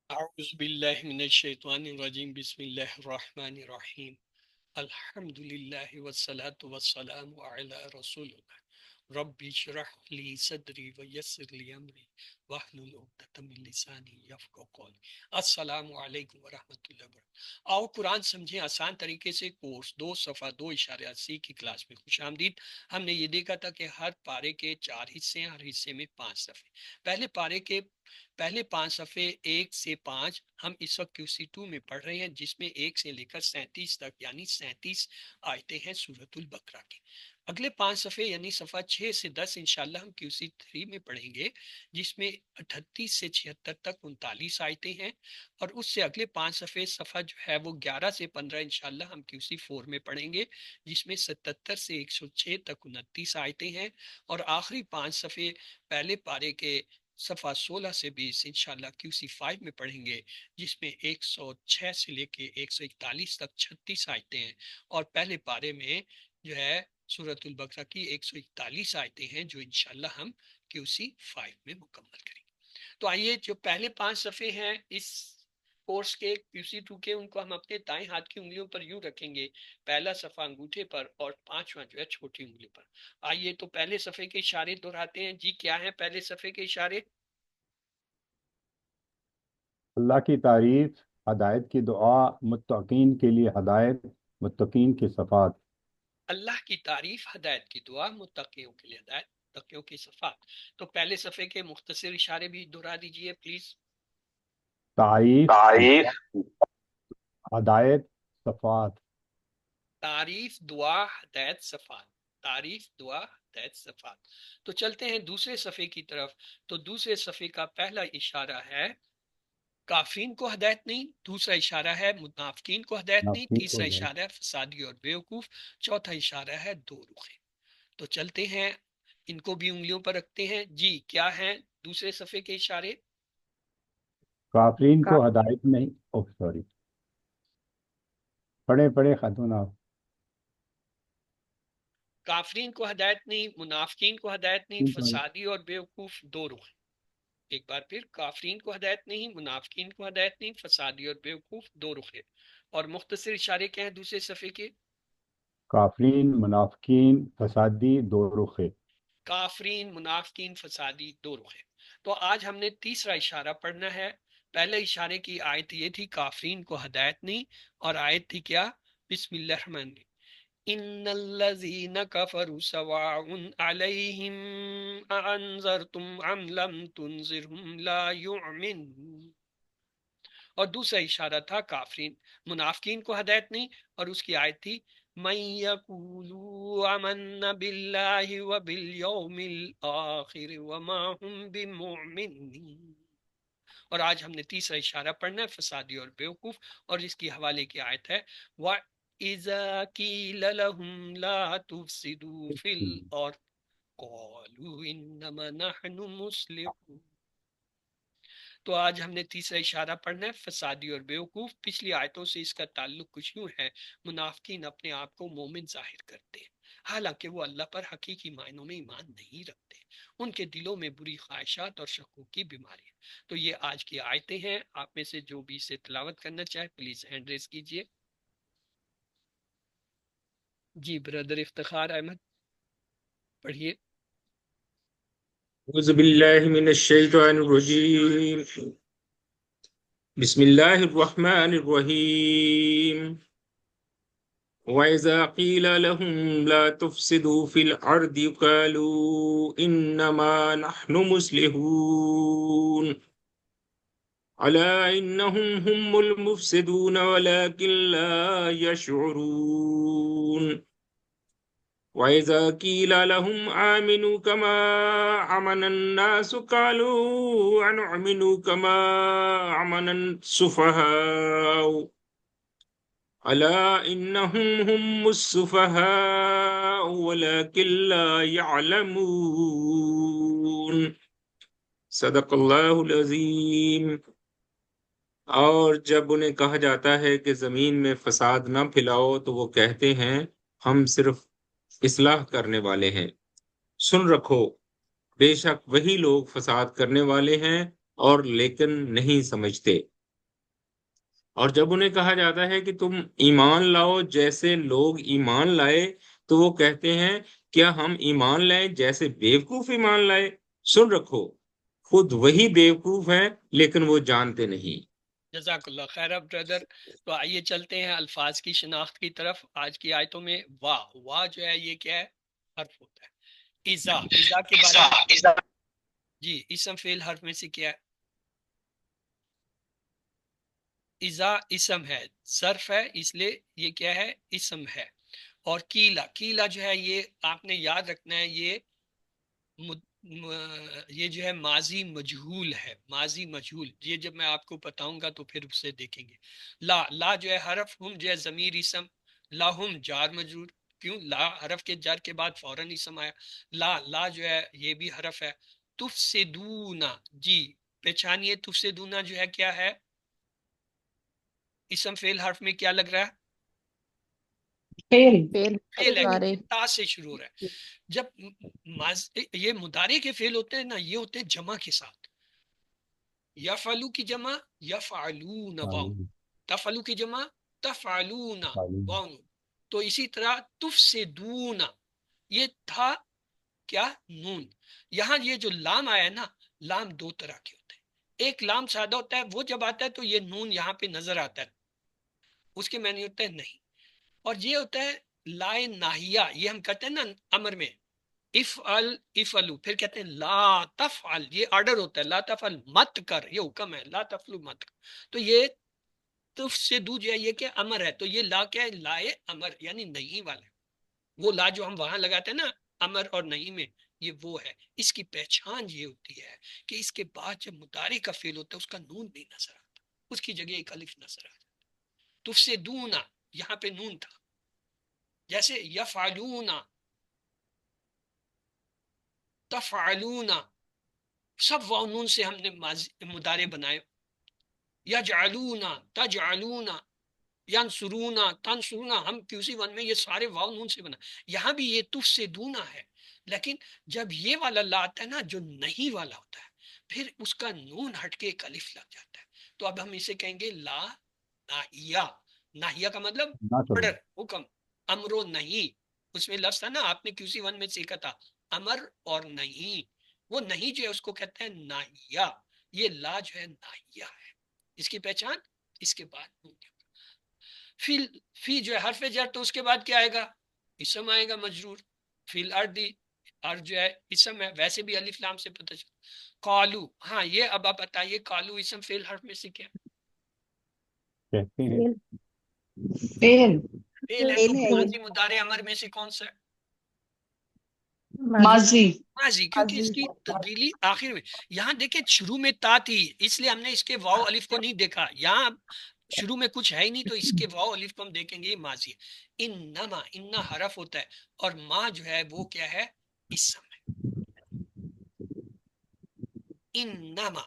اعوذ باللہ من الشیطان الرجیم بسم اللہ الرحمن الرحیم الحمد للہ والصلاة والسلام علی رسول اللہ رب اشرح لی صدری ویسر لی امری واحلل عقدۃ من لسانی یفقہوا قولی۔ السلام علیکم ورحمۃ اللہ وبرکاتہ۔ آؤ قرآن سمجھیں آسان طریقے سے کورس 2 صفحہ 2.80 کی کلاس میں خوش آمدید۔ ہم نے یہ دیکھا تھا کہ ہر پارے کے 4 حصے ہیں، ہر حصے میں 5 صفحے۔ پہلے پارے کے پہلے 5 صفحے 1 سے 5 ہم اس وقت QC2 میں پڑھ رہے ہیں، جس میں 1 سے لے کر 37 تک یعنی 37 آیتیں ہیں سورۃ البقرہ کی۔ اگلے 5 صفحے یعنی صفحہ 6 سے 10 انشاءاللہ ہم QC3 میں پڑھیں گے، جس میں 38 سے 76 تک 39 آیتیں ہیں، اور اس سے اگلے 5 صفحے صفحہ جو ہے وہ 11 سے 15 انشاءاللہ ہم QC4 میں پڑھیں گے، جس میں 77 سے 106 تک 29 آیتیں ہیں، اور آخری 5 صفحے پہلے پارے کے صفحہ 16 سے 20 انشاءاللہ QC5 میں پڑھیں گے، جس میں 106 سے لے کے 141 تک 36 آیتیں ہیں، اور پہلے پارے میں جو ہے سورۃ البقرہ کی 141 آیتیں ہیں جو انشاءاللہ ہم QC5 میں مکمل کریں گے۔ تو آئیے جو پہلے 5 صفحے ہیں اس کورس کے QC2 کے، ان کو ہم اپنے دائیں ہاتھ کی انگلیوں پر یوں رکھیں گے، پہلا صفحہ انگوٹھے پر اور 5واں جو ہے چھوٹی انگلی پر۔ آئیے تو پہلے صفحے کے اشارے دہراتے ہیں۔ جی کیا ہیں پہلے صفحے کے اشارے؟ اللہ کی تعریف، ہدایت کی دعا، متقین کے لیے ہدایت، متقین کی صفات۔ اللہ کی تعریف، ہدایت کی دعا، متقیوں کے لیے ہدایت، متقیوں کی صفات۔ تو پہلے صفحے کے مختصر اشارے بھی دہرا دیجئے پلیز۔ تعریف، تعریف، ہدایت، صفات۔ تعریف، دعا، ہدایت، صفات۔ تعریف، دعا، ہدایت، صفات۔ تو چلتے ہیں دوسرے صفحے کی طرف۔ تو دوسرے صفحے کا پہلا اشارہ ہے کافرین کو ہدایت نہیں، دوسرا اشارہ ہے منافقین کو ہدایت نہیں، ناقصین کو تیسرا ہدایت۔ اشارہ ہے فسادی اور بیوقوف، چوتھا اشارہ ہے دو رخے۔ تو چلتے ہیں ان کو بھی انگلیوں پر رکھتے ہیں۔ جی کیا ہیں دوسرے صفحے کے اشارے؟ کافرین کو ہدایت نہیں، سوری، پڑھے خاتون آپ۔ کافرین کو ہدایت نہیں، منافقین کو ہدایت نہیں، فسادی اور بیوقوف دو رخ۔ ایک بار پھر، کافرین کو ہدایت نہیں، منافقین کو ہدایت نہیں، فسادی اور بیوقوف دو رخ ہے۔ اور مختصر اشارے کیا ہیں دوسرے صفحے کے؟ کافرین، منافقین، فسادی، دو رخے۔ کافرین، منافقین، فسادی دو رخ ہے۔ تو آج ہم نے تیسرا اشارہ پڑھنا ہے۔ پہلے اشارے کی آیت یہ تھی کافرین کو ہدایت نہیں، اور آیت تھی کیا؟ بسم اللہ الرحمن الرحیم، ان الذین کفروا سواء علیہم اانذرتم ام لم تنذرہم لا یؤمنون۔ اور دوسرا اشارہ تھا کافرین، منافقین کو ہدایت نہیں، اور اس کی آیت تھی من یقولوا آمنا باللہ وبالیوم الآخر وما هم بمؤمنین۔ اور آج ہم نے تیسرا اشارہ پڑھنا ہے فسادی اور بیوقوف، اور اس کی حوالے کی آیت ہے وَإِذَا قِيلَ لَهُمْ لَا تُفْسِدُوا فِي الْأَرْضِ قَالُوا إِنَّمَا نَحْنُ مُصْلِحُونَ۔ تو آج ہم نے تیسرا اشارہ پڑھنا ہے فسادی اور بیوقوف۔ پچھلی آیتوں سے اس کا تعلق کچھ یوں ہے، منافقین اپنے آپ کو مومن ظاہر کرتے ہیں، حالانکہ وہ اللہ پر حقیقی معنوں میں ایمان نہیں رکھتے، ان کے دلوں میں بری خواہشات اور شکوک کی بیماری ہے۔ تو یہ آج کی آیتیں ہیں۔ آپ میں سے جو بھی اسے تلاوت کرنا چاہے پلیز ہینڈ ریز کیجئے۔ جی برادر افتخار احمد پڑھیے۔ اعوذ باللہ من الشیطان الرجیم، بسم اللہ الرحمن الرحیم، وَإِذَا قِيلَ لَهُمْ لَا تُفْسِدُوا فِي الْأَرْضِ قَالُوا إِنَّمَا نَحْنُ مُصْلِحُونَ أَلَا إِنَّهُمْ هُمُّ الْمُفْسِدُونَ وَلَكِنْ لَا يَشْعُرُونَ وَإِذَا قِيلَ لَهُمْ آمِنُوا كَمَا آمَنَ النَّاسُ قَالُوا أَنُؤْمِنُ كَمَا آمَنَ السُّفَهَاءُ أَلَا إِنَّهُمْ هُمُّ السُّفَهَاءُ وَلَكِنْ لَا يَعْلَمُونَ۔ صدق اللہ العظیم۔ اور جب انہیں کہا جاتا ہے کہ زمین میں فساد نہ پھیلاؤ تو وہ کہتے ہیں ہم صرف اصلاح کرنے والے ہیں۔ سن رکھو، بے شک وہی لوگ فساد کرنے والے ہیں اور لیکن نہیں سمجھتے۔ اور جب انہیں کہا جاتا ہے کہ تم ایمان لاؤ جیسے لوگ ایمان لائے، تو وہ کہتے ہیں کیا ہم ایمان لائیں جیسے بیوقوف ایمان لائے؟ سن رکھو، خود وہی بیوقوف ہیں لیکن وہ جانتے نہیں۔ جزاک اللہ خیر اب بردر، تو آئیے چلتے ہیں الفاظ کی شناخت کی طرف۔ آج کی آیتوں میں واہ جو ہے یہ کیا ہے؟ حرف ہوتا ہے۔ اذا کے بارے میں جی اسم فعل حرف میں سے کیا ہے؟ اذا اسم ہے، ظرف ہے، اس لیے یہ کیا ہے؟ اسم ہے۔ اور کیلا جو ہے یہ آپ نے یاد رکھنا ہے، یہ جو ہے ماضی مجہول ہے، ماضی مجہول۔ یہ جب میں آپ کو بتاؤں گا تو پھر اسے دیکھیں گے۔ لا جو ہے حرف، ہم جو ہے ضمیر اسم، لاہم جار مجرور۔ کیوں؟ لا حرف کے جر کے بعد فوراً اسم آیا۔ لا جو ہے یہ بھی حرف ہے۔ تفسدونا، جی پہچانیے تفسدونا جو ہے کیا ہے؟ اسم فعل حرف میں کیا لگ رہا ہے؟ فعل ہے، کیونکہ تا سے شروع ہو رہا ہے۔ جب یہ مضارع کے فعل ہوتے ہیں نا، یہ ہوتے ہیں جمع کے ساتھ۔ یفعلو کی جمع یفعلون واو، تفعلو کی جمع تفعلون واو۔ تو اسی طرح تفسدون، یہ تھا کیا؟ نون۔ یہاں یہ جو لام آیا ہے نا، لام دو طرح کے ہوتے ہیں۔ ایک لام سادہ ہوتا ہے، وہ جب آتا ہے تو یہ نون یہاں پہ نظر آتا ہے، اس کے معنی ہوتا ہے نہیں۔ اور یہ ہوتا ہے لائے ناہیہ، یہ ہم کہتے ہیں نا امر میں افعلو، پھر کہتے ہیں لا تفعل، یہ آرڈر ہوتا ہے، لا تفعل مت کر، یہ حکم ہے، لا تفعلو مت کر۔ تو یہ تفسدو جو ہے یہ کیا؟ امر ہے۔ تو یہ لا کیا ہے؟ لائے امر، یعنی نہیں والا۔ وہ لا جو ہم وہاں لگاتے ہیں نا امر اور نہیں میں، یہ وہ ہے۔ اس کی پہچان یہ ہوتی ہے کہ اس کے بعد جب مضارع کا فعل ہوتا ہے اس کا نون نہیں نظر آتا، اس کی جگہ ایک الف نظر آتا۔ تفسدونا، یہاں پہ نون تھا، جیسے یفعلون، تفعلون، سب واو نون سے ہم نے مضارع بنائے۔ یجعلون، تجعلون، ینصرون، تنصرون، ہم QC 1 میں یہ سارے واو نون سے بنا۔ یہاں بھی یہ تفسدون ہے، لیکن جب یہ والا لا آتا ہے نا جو نہیں والا ہوتا ہے، پھر اس کا نون ہٹ کے ایک الف لگ جاتا ہے۔ تو اب ہم اسے کہیں گے لا ناہیہ۔ ناہیہ کا مطلب آرڈر، حکم، امر و نہیں۔ اس میں لفظ تھا نا، آپ نے QC 1 میں سیکھا تھا، امر اور نہیں۔ وہ نہیں جو ہے اس کو کہتے ہیں ناہیہ، یہ لا جو ہے ناہیہ ہے۔ اس کی پہچان اس کے بعد نون کے فی جو ہے حرف جر، تو اس کے بعد کیا آئے گا؟ اسم آئے گا مجرور۔ فی الارض، ارض جو ہے اسم ہے، ویسے بھی الف لام سے پتہ چلتا۔ قالو، ہاں یہ اب آپ بتائیے، قالو اسم فی الحرف میں سے کیا کہتے ہیں؟ فعل ہے؟ تو ماضی مضارع امر میں سے کون سا ہے؟ ماضی، کیونکہ اس کی تبدیلی آخر میں۔ یہاں دیکھیں شروع میں تا تھی، اس لیے ہم نے اس کے واو الف کو نہیں دیکھا۔ یہاں شروع میں کچھ ہے ہی نہیں، تو اس کے واو الف کو ہم دیکھیں گے، یہ ماضی ہے۔ انما، اننا حرف ہوتا ہے، اور ما جو ہے وہ کیا ہے؟ اسم ہے۔ انما،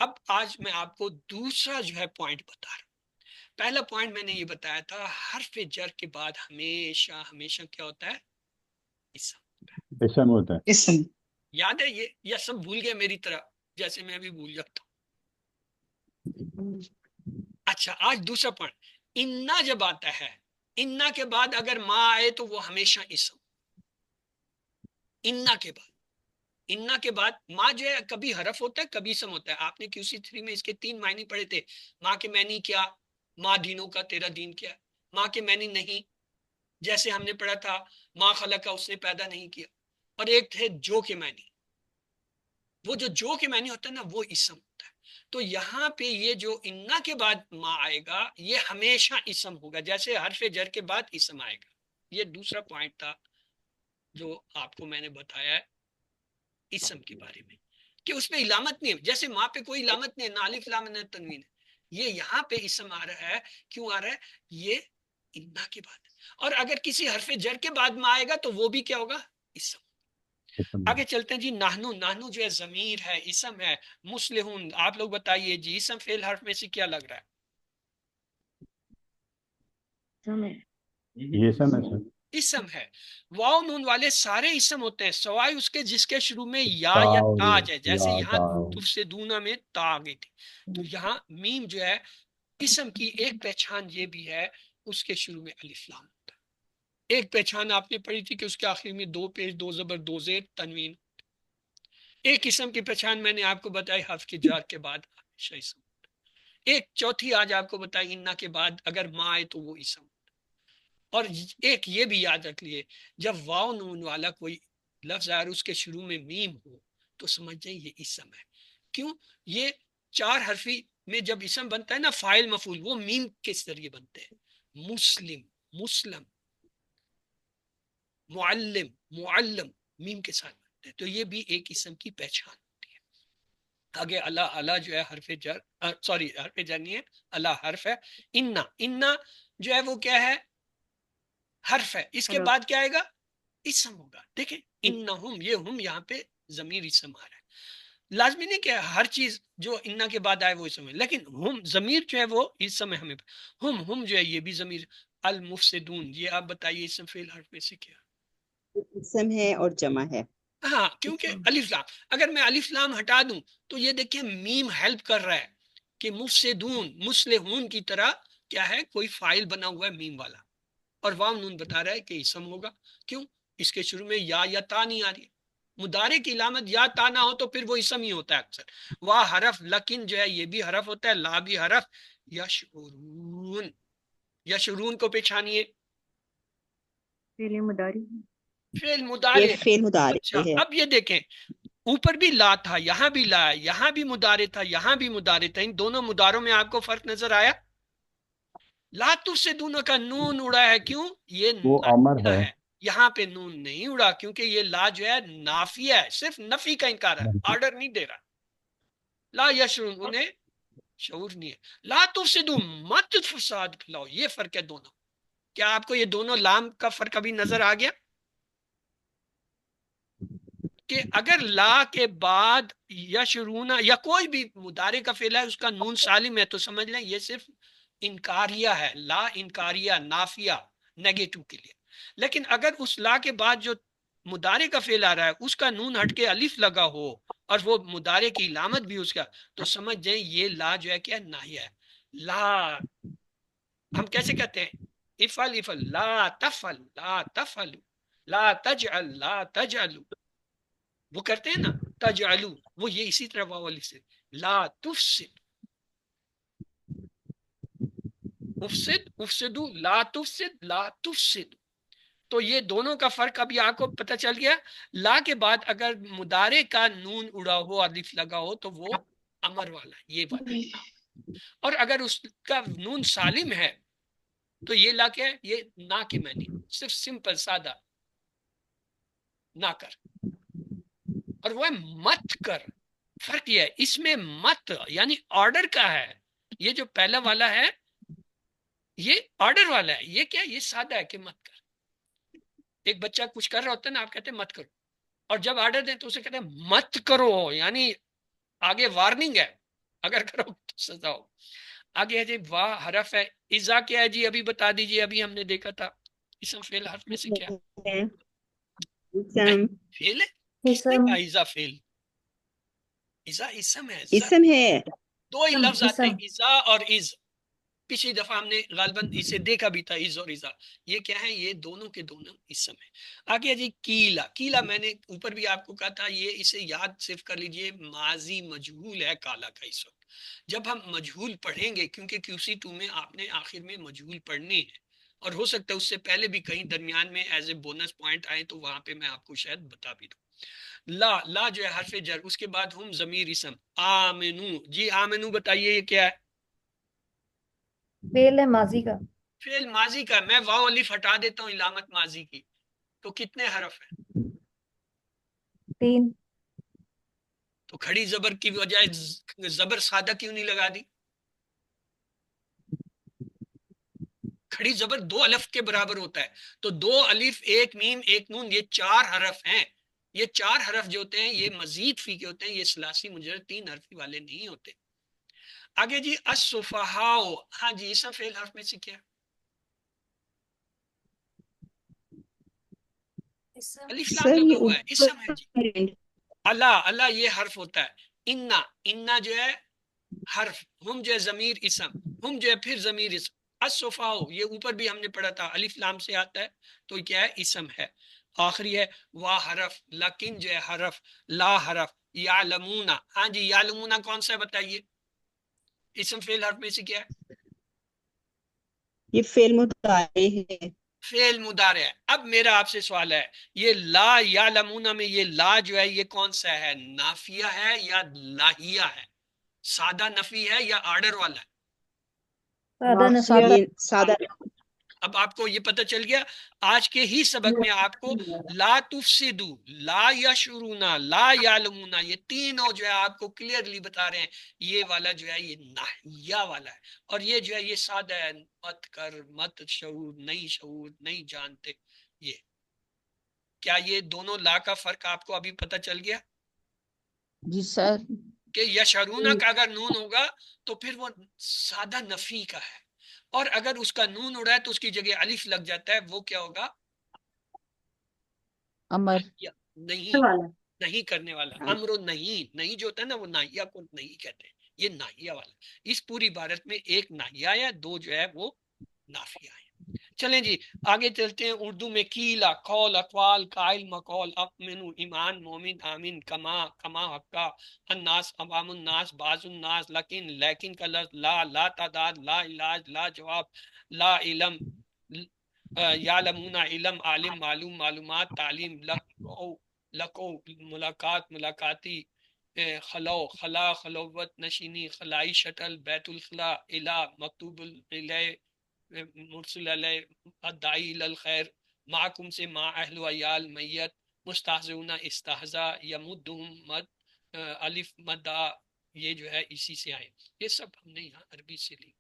اب آج میں آپ کو دوسرا جو ہے پوائنٹ بتا رہا ہوں۔ پہلا پوائنٹ میں نے یہ بتایا تھا، حرف جر کے بعد ہمیشہ ہمیشہ کیا ہوتا ہے؟ اسم اسم ہوتا ہے۔ یاد ہے یہ سب بھول گئے میری طرح، جیسے میں بھی بھول جاتا ہوں۔ اچھا، آج دوسرا پوائنٹ، انا جب آتا ہے، انا کے بعد اگر ما آئے تو وہ ہمیشہ اسم۔ انا کے بعد، انا کے بعد ما جو ہے کبھی حرف ہوتا ہے کبھی اسم ہوتا ہے۔ آپ نے QC 3 میں اس کے 3 معنی پڑھے تھے۔ ماں کے معنی کیا؟ ماں دینوں کا، تیرا دین کیا؟ ماں کے معنی نہیں، جیسے ہم نے پڑھا تھا ماں خلقہ، اس نے پیدا نہیں کیا۔ اور ایک تھے جو کے معنی، وہ جو کے معنی ہوتا ہے نا وہ اسم ہوتا ہے۔ تو یہاں پہ یہ جو انا کے بعد ما آئے گا یہ ہمیشہ اسم ہوگا، جیسے حرف جر کے بعد اسم آئے گا۔ یہ دوسرا پوائنٹ تھا جو آپ کو میں نے بتایا ہے اسم کے بارے میں، کہ اس میں علامت نہیں ہے۔ جیسے ماں پہ کوئی علامت نہیں ہے، نہ الف لام نہ تنوین ہے، یہ یہاں پہ اسم آ رہا ہے۔ کیوں آ رہا ہے؟ یہ انا کے بعد۔ اور اگر کسی حرف جر کے بعد میں آئے گا تو وہ بھی کیا ہوگا؟ اسم۔ آگے چلتے ہیں جی، نحنو، نحنو جو ہے ضمیر ہے، اسم ہے۔ مسلحون، آپ لوگ بتائیے جی، اسم فعل حرف میں سے کیا لگ رہا ہے؟ یہ اسم ہے سر۔ اسم ہے۔ واو نون والے سارے اسم ہوتے ہیں سوائے اس کے جس کے شروع میں یا تاج ہے، جیسے یہاں تفسدون میں تا آ گئی تھی، تو یہاں میم جو ہے اسم کی ایک پہچان یہ بھی ہے اس کے شروع میں الف لام ہوتا ہے. ایک پہچان آپ نے پڑھی تھی کہ اس کے آخر میں 2 پیش 2 زبر 2 زیر تنوین. ایک اسم کی پہچان میں نے آپ کو بتائی حرف کے جار کے بعد ہمیشہ اسم. ایک چوتھی آج آپ کو بتائی انا کے بعد اگر ماں آئے تو وہ اسم. اور ایک یہ بھی یاد رکھ لیے جب واو نون والا کوئی لفظ آئے اس کے شروع میں میم ہو تو سمجھ جائیں یہ اسم ہے. کیوں؟ یہ 4 حرفی میں جب اسم بنتا ہے نا فاعل مفعول وہ میم کے ذریعے بنتے ہیں. مسلم، مسلم، معلم، معلم میم کے ساتھ بنتے ہیں. تو یہ بھی ایک اسم کی پہچان ہوتی ہے. آگے اللہ اللہ جو ہے حرف جر سوری حرف جر نہیں ہے اللہ حرف ہے. انا انا جو ہے وہ کیا ہے؟ حرف ہے. اس کے بعد کیا آئے گا؟ اسم ہوگا. دیکھیں انہم یہ ہم یہاں پہ ضمیر اسم آ رہا ہے. لازمی نہیں کہ ہر چیز جو انا کے بعد آئے وہ اسم ہے لیکن ہم ضمیر جو ہے وہ اسم ہے. ہمیں ہم جو ہے یہ بھی ضمیر. المفسدون یہ آپ بتائیے اسم فعل حرف میں سے کیا؟ اسم ہے اور جمع ہے. ہاں کیونکہ الف لام اگر میں الف لام ہٹا دوں تو یہ دیکھیں میم ہیلپ کر رہا ہے کہ مفسدون مصلحون کی طرح کیا ہے کوئی فائل بنا ہوا ہے میم والا. اور واو نون بتا رہا ہے کہ اسم ہوگا. کیوں؟ اس کے شروع میں یا تا نہیں آ رہی. مضارع کی علامت یا تا نہ ہو تو پھر وہ اسم ہی ہوتا ہے اکثر. وا حرف لیکن جو ہے یہ بھی حرف ہوتا ہے. لا بھی حرف. یشعرون یشعرون کو پہچانیے. فعل مضارع فعل مضارع یہ فعل مضارع اچھا ہے. اب یہ دیکھیں اوپر بھی لا تھا یہاں بھی لا ہے یہاں بھی مضارع تھا یہاں بھی مضارع تھا. ان دونوں مضارعوں میں آپ کو فرق نظر آیا؟ لا تفسدون کا نون اڑا ہے. کیوں؟ یہ وہ امر نافیہ ہے. ہے. یہاں پہ نون نہیں اڑا کیونکہ یہ لا جو ہے نافیہ ہے. صرف نفی کا انکار ہے آرڈر نہیں دے رہا. لا یشعرون انہیں شعور نہیں ہے. لا تفسدوا مت فساد پھیلاؤ یہ فرق ہے دونوں. کیا آپ کو یہ دونوں لام کا فرق ابھی نظر آ گیا؟ کہ اگر لا کے بعد یشعرون یا کوئی بھی مضارع کا فعل ہے اس کا نون سالم ہے تو سمجھ لیں یہ صرف انکاریہ ہے. لا انکاریہ نافیہ نیگیٹو کے لیے. لیکن اگر اس لا کے بعد جو مضارع کا فعل آ رہا ہے اس کا نون ہٹ کے الف لگا ہو اور وہ مضارع کی علامت بھی اس کا تو سمجھ جائیں یہ لا جو ہے کیا ناہیہ ہے. لا ہم کیسے کہتے ہیں؟ افعل افعل لا تفعل لا تفعل لا تجعل لا تجعل وہ کرتے ہیں نا تجعلو وہ یہ اسی طرح واو الف سے. لا تفسد افسد افسدو لا تفسد لا تفسد. تو یہ دونوں کا فرق ابھی آپ کو پتہ چل گیا. لا کے بعد اگر مضارع کا نون اڑا ہو الف لگا ہو تو وہ امر والا یہ والا. اور اگر اس کا نون سالم ہے تو یہ لا کیا ہے؟ یہ نہ کے معنی صرف سمپل سادہ نہ کر. اور وہ ہے مت کر. فرق یہ ہے اس میں مت یعنی آرڈر کا ہے. یہ جو پہلا والا ہے یہ آرڈر والا ہے. یہ کیا یہ سادہ ہے کہ مت کر. ایک بچہ کچھ کر رہا ہوتا ہے نا آپ کہتے ہیں مت کرو اور جب آرڈر دیں تو اسے کہتے ہیں مت کرو یعنی آگے وارننگ ہے اگر کرو تو سزا ہو. آگے ہے جی واہ حرف ہے. اذا کیا ہے جی ابھی بتا دیجئے ابھی ہم نے دیکھا تھا اسم فعل حرف میں سے کیا اسم فعل ہے. کس نے کہا اذا فعل؟ اذا اسم ہے. اسم ہے. دو ہی لفظ آتے ہیں اذا اور از. پچھلی دفعہ ہم نے غالباً اسے دیکھا بھی تھا از اور اذا. یہ کیا ہے؟ یہ دونوں کے دونوں اسم ہے. آگے جی کیلا. کیلا میں نے اوپر بھی آپ کو کہا تھا یہ اسے یاد صرف کر لیجئے ماضی مجہول ہے کالا کا اس وقت. جب ہم مجہول پڑھیں گے کیونکہ QC2 میں آپ نے آخر میں مجہول پڑھنے ہیں اور ہو سکتا ہے اس سے پہلے بھی کہیں درمیان میں ایز اے بونس پوائنٹ آئے تو وہاں پہ میں آپ کو شاید بتا بھی دوں. لا لا جو ہے حرف جر اس کے بعد ہم ضمیر اسم. آمنو جی آمنو بتائیے یہ کیا ہے؟ فعل ہے ماضی کا. فعل ماضی کا. میں واو الف ہٹا دیتا ہوں علامت ماضی کی تو کتنے حرف ہیں؟ 3. تو کھڑی زبر کی بجائے زبر سادہ کیوں نہیں لگا دی؟ کھڑی زبر 2 الف کے برابر ہوتا ہے تو 2 الف 1 میم 1 نون یہ 4 حرف ہیں. یہ 4 حرف جو ہوتے ہیں یہ مزید فی کے ہوتے ہیں. یہ ثلاثی مجرد 3 حرفی والے نہیں ہوتے. آگے جی السفہاء. ہاں جی اسم فعل حرف میں سے کیا؟ الف لام لگا ہوا ہے اسم ہے جی. اللہ اللہ یہ حرف ہوتا ہے. انا انا جو ہے حرف، ہم جو ہے ضمیر اسم، ہم جو ہے پھر ضمیر اسم، الصفاء یہ اوپر بھی ہم نے پڑھا تھا الف لام سے آتا ہے تو کیا ہے اسم ہے، آخری ہے وا حرف، لیکن جو ہے حرف، لا حرف، یعلمون، ہاں جی یعلمون کون سا ہے بتائیے، اسم فعل حرف میں سے کیا ہے؟ یہ فعل مضارع ہے۔ فعل مضارع ہے۔ اب میرا آپ سے سوال ہے، یہ لا یعلمون میں یہ لا جو ہے یہ کون سا ہے، نافیہ ہے یا لاہیہ ہے، سادہ نفی ہے یا آرڈر والا ہے؟ سادہ نفی۔ یہ سادہ اب آپ کو یہ پتہ چل گیا آج کے ہی سبق میں آپ کو لا تفسدو، لا یشعرون، لا یعلمون، یہ تینوں جو ہے آپ کو کلیئرلی بتا رہے ہیں یہ والا جو ہے یہ ناہیہ والا ہے، اور یہ جو ہے یہ سادہ ہے، مت کر، مت شعور، نہیں شعور، نہیں جانتے۔ یہ کیا یہ دونوں لا کا فرق آپ کو ابھی پتہ چل گیا جی سر۔ کہ یشعرون کا اگر نون ہوگا تو پھر وہ سادہ نفی کا ہے، اور اگر اس کا نون اڑا ہے تو اس کی جگہ الف لگ جاتا ہے، وہ کیا ہوگا، امر نہیں نہیں کرنے والا، امر نہیں، نہیں جو ہوتا ہے نا وہ ناہیہ کو نہیں کہتے ہیں، یہ ناہیہ والا، اس پوری عبارت میں ایک ناہیہ ہے، دو جو ہے وہ نافیہ ہے۔ چلیں جی آگے چلتے ہیں، اردو میں کیلا، قول، اقوال، قائل، مقول، اؤمن، ایمان، مومن، آمین، کما، کما حقا، الناس، عوام الناس، بعض الناس، لیکن کا لفظ، لا، لا تعداد، لا علاج، لا جواب، لا علم، یعلمون علم، عالم، معلوم، معلومات، تعلیم، لقو، لقو، ملاقات، ملاقاتی، خلو، خلا، خلوت، نشینی، خلائی، شٹل، بیت الخلا، الہ، مکتوب الیہ، مرسل علیہ، الدائی الخیر، معکم سے ما اہل و عیال، میت، مستہزئون، استہزا، یمدہم مد، الف مدہ، یہ جو ہے اسی سے آئے، یہ سب ہم نے یہاں عربی سے لی۔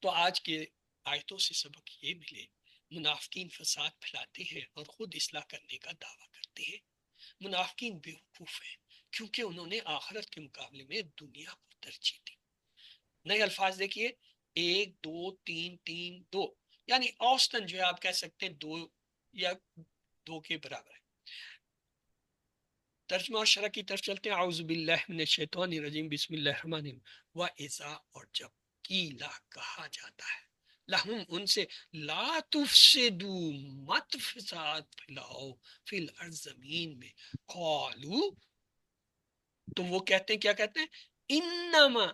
تو آج کے آیتوں سے سبق یہ ملے، منافقین فساد پھیلاتے ہیں اور خود اصلاح کرنے کا دعویٰ کرتے ہیں۔ منافقین بیوقوف ہیں کیونکہ انہوں نے آخرت کے مقابلے میں دنیا کو ترجیح دی۔ نئے الفاظ دیکھیے، ایک، دو، تین، تین، دو، یعنی اوسطن جو ہے آپ کہہ سکتے ہیں دو یا دو کے برابر ہے۔ ترجمہ اور شرح کی طرف چلتے ہیں، اعوذ باللہ من الشیطان الرجیم، بسم اللہ الرحمن الرحیم۔ وَإِذَا، اور جب، قیلا، کہا جاتا ہے، لہم، ان سے، لا تفسدو، مت فساد پھیلاؤ، فی الارض، زمین میں، قالو، تو وہ کہتے ہیں، کیا کہتے ہیں، انما،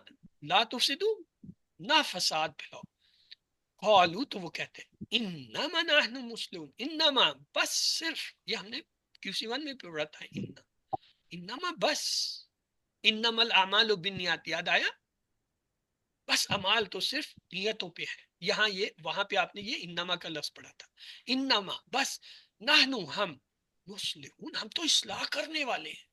لا تفسدو، نہ فساد پھیلاؤ، قالو، تو وہ کہتے ہیں، انما نحن مسلمون، انما، بس صرف، یہ ہم نے QC1 میں پڑھا تھا، انما بس، انما الاعمال بالنیات، یاد آیا، بس اعمال تو صرف نیتوں پہ ہے، یہاں یہ، وہاں پہ آپ نے یہ انما کا لفظ پڑھا تھا، انما بس، نحن، ہم، مسلمون، ہم تو اصلاح کرنے والے ہیں،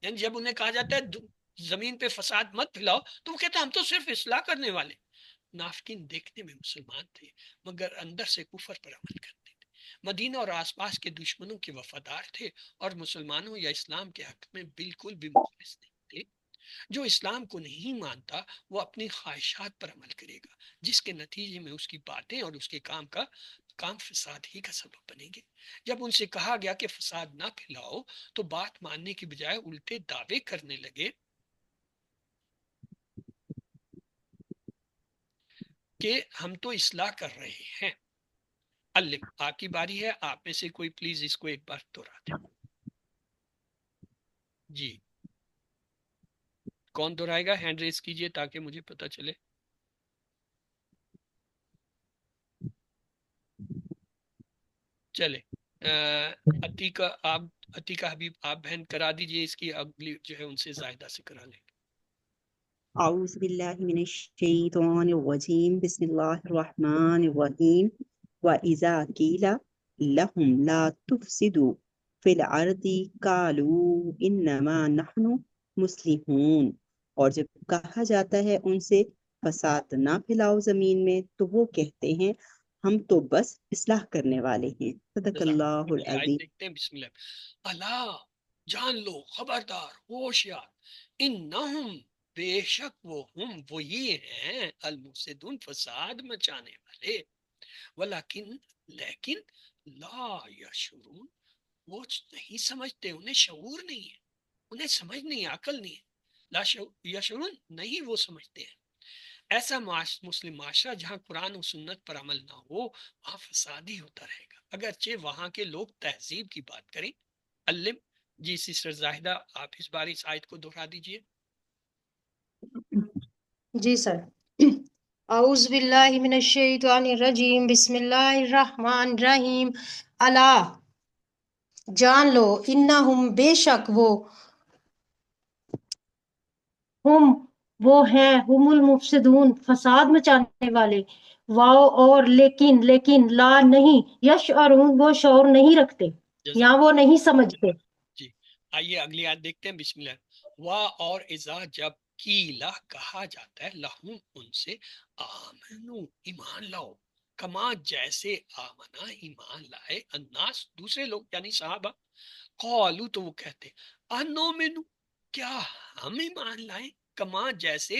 یعنی جب انہیں کہا جاتا ہے زمین پہ فساد مت پھیلاؤ تو وہ کہتے ہیں ہم تو صرف اصلاح کرنے والے۔ نافقین دیکھنے میں مسلمان تھے مگر اندر سے کفر پر عمل کرتے تھے، مدینہ اور آس پاس کے دشمنوں کے وفادار تھے اور مسلمانوں یا اسلام کے حق میں بالکل بھی مخلص نہیں تھے۔ جو اسلام کو نہیں مانتا وہ اپنی خواہشات پر عمل کرے گا، جس کے نتیجے میں اس کی باتیں اور اس کے کام فساد ہی کا سبب بنیں گے۔ جب ان سے کہا گیا کہ فساد نہ پھیلاؤ تو بات ماننے کی بجائے الٹے دعوے کرنے لگے کہ ہم تو اصلاح کر رہے ہیں۔ علم، آپ کی باری ہے، آپ میں سے کوئی پلیز اس کو ایک بار دہرا دیں۔ جی کون دہرائے گا، ہینڈ ریز کیجئے تاکہ مجھے پتہ چلے۔ چلے عتیقہ، آپ، عتیقہ حبیب، آپ بہن کرا دیجئے، اس کی اگلی جو ہے ان سے زائدہ سے کرا لیں۔ اعوذ باللہ من الشیطان الرجیم، بسم اللہ الرحمن الرحیم۔ وَإِذَا قِيلَ لَهُمْ لَا تُفْسِدُوا فِي الْأَرْضِ قَالُوا إِنَّمَا نَحْنُ مُصْلِحُونَ، اور جب کہا جاتا ہے ان سے فساد نہ پھیلاؤ زمین میں تو وہ کہتے ہیں ہم تو بس اصلاح کرنے والے ہیں۔ صدق اللہ اگلی آیت العظیم۔ دیکھتے ہیں، بسم اللہ۔ اللہ، جان لو، خبردار، ہوشیار، انہم، بے شک وہ، ہم، وہی ہیں، المفسدون، فساد مچانے والے، ولیکن، لیکن، لا یشعرون، وہ نہیں سمجھتے، انہیں شعور نہیں ہے، انہیں سمجھ نہیں، عقل نہیں ہے۔ لا یشعرون نہیں وہ سمجھتے ہیں۔ ایسا مسلم معاشرہ جہاں قرآن و سنت پر عمل نہ ہو وہاں فساد ہی ہوتا رہے گا، اگرچہ وہاں کے لوگ تہذیب کی بات کریں۔ علم جی سسٹر زاہدہ آپ اس بار اس آیت کو دہرا دیجئے۔ جی سر۔ اعوذ باللہ من الشیطان الرجیم، بسم اللہ الرحمن الرحیم۔ الا جان لو، انہم بے شک وہ ہیں ہم المفسدون فساد مچانے والے، واؤ اور لیکن لا نہیں، یشعرون وہ شعور نہیں رکھتے یا جزاک وہ نہیں سمجھتے۔ جی آئیے اگلی آیت دیکھتے ہیں۔ بسم اللہ۔ وا اور اذا جب قیلا کہا جاتا ہے لہم ان سے، آمنو ایمان لاؤ، کما جیسے آمنا ایمان لائے، الناس دوسرے لوگ یعنی صحابہ، قالو تو وہ کہتے انومنو کیا ہم ایمان لائیں، کما جیسے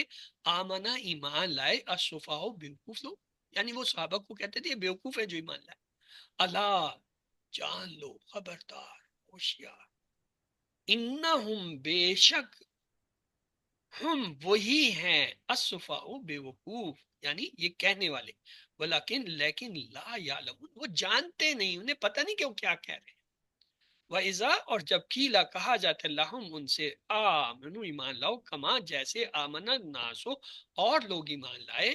آمنا ایمان لائے، السفہاء بیوقوف لوگ، یعنی وہ صحابہ کو کہتے تھے یہ بیوقوف ہے جو ایمان لائے۔ الا جان لو، خبردار، ہوشیار، انہم بے شک، ہم وہی ہیں، السفہاء بے وقوف یعنی یہ کہنے والے، لیکن لا یعلمون وہ جانتے نہیں، انہیں پتہ نہیں کہ وہ کیا کہہ رہے ہیں۔ وَإِذَا اور جب قیلا کہا جاتا ہے لہم ان سے، آمنو ایمان لاؤ، کما جیسے آمنا الناس اور لوگ ایمان لائے،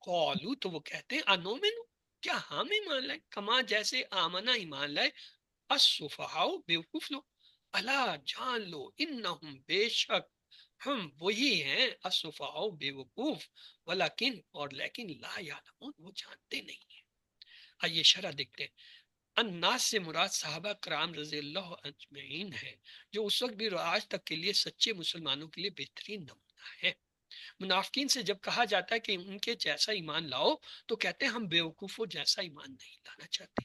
قالو تو وہ کہتے ہیں انومنو کیا ہم ایمان لائے، کما جیسے آمنا ایمان لائے، السفہاء بیوقوف لوگ، الا جان لو، انہم بے شک، ہم وہی ہیں، السفہاء بے وقوف، لیکن لا یعلمون وہ جانتے نہیں ہیں۔ آئیے شرح دیکھتے ہیں۔ الناس سے مراد صحابہ کرام رضی اللہ اجمعین ہے، جو اس وقت بھی اور آج تک کے لیے سچے مسلمانوں کے لیے بہترین نمونہ ہے۔ منافقین سے جب کہا جاتا ہے کہ ان کے جیسا ایمان لاؤ تو کہتے ہیں ہم بیوقوفوں جیسا ایمان نہیں لانا چاہتے۔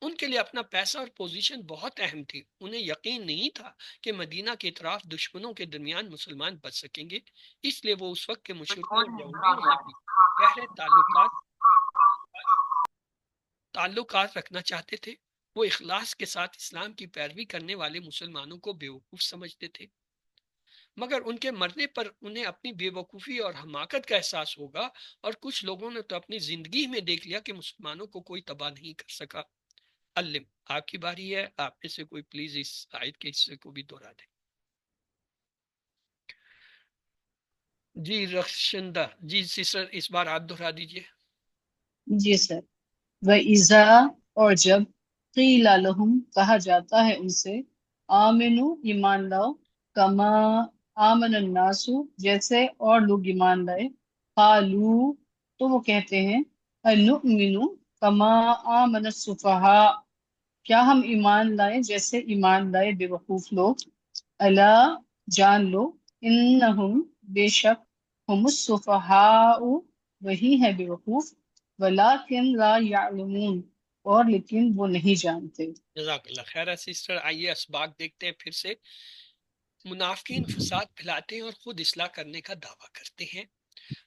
ان کے لیے اپنا پیسہ اور پوزیشن بہت اہم تھی، انہیں یقین نہیں تھا کہ مدینہ کے اطراف دشمنوں کے درمیان مسلمان بچ سکیں گے، اس لیے وہ اس وقت کے مشرکوں اور یہودیوں سے بھی گہرے تعلقات رکھنا چاہتے تھے۔ وہ اخلاص کے ساتھ اسلام کی پیروی کرنے والے مسلمانوں کو بیوقوف سمجھتے تھے، مگر ان کے مرنے پر انہیں اپنی بے وقوفی اور حماقت کا احساس ہوگا، اور کچھ لوگوں نے تو اپنی زندگی میں دیکھ لیا کہ مسلمانوں کو کوئی تباہ نہیں کر سکا۔ علم آپ کی باری ہے، آپ میں سے کوئی پلیز اس آیت کے حصے کو بھی دہرا دیں۔ جی رخشندہ جی سسٹر اس بار آپ دہرا دیجئے۔ جی سر۔ وَإِذَا اور جب قِیلَ لَهُمْ کہا جاتا ہے ان سے، آمنو ایمان لاؤ، کما آمن الناس جیسے اور لوگ ایمان لائے، قالو تو وہ کہتے ہیں، انؤمن کما آمن السفہاء کیا ہم ایمان لائیں جیسے ایمان لائے بے وقوف لوگ، الا جان لو، انہم بے شک، ہم السفہاء وہی ہے بے وقوف، ولیکن لا یعلمون اور لیکن وہ نہیں جانتے۔ جزاک اللہ خیر ہے سسٹر۔ آئیے اسباق دیکھتے ہیں پھر سے۔ منافقین فساد پھیلاتے ہیں اور خود اصلاح کرنے کا دعویٰ کرتے ہیں۔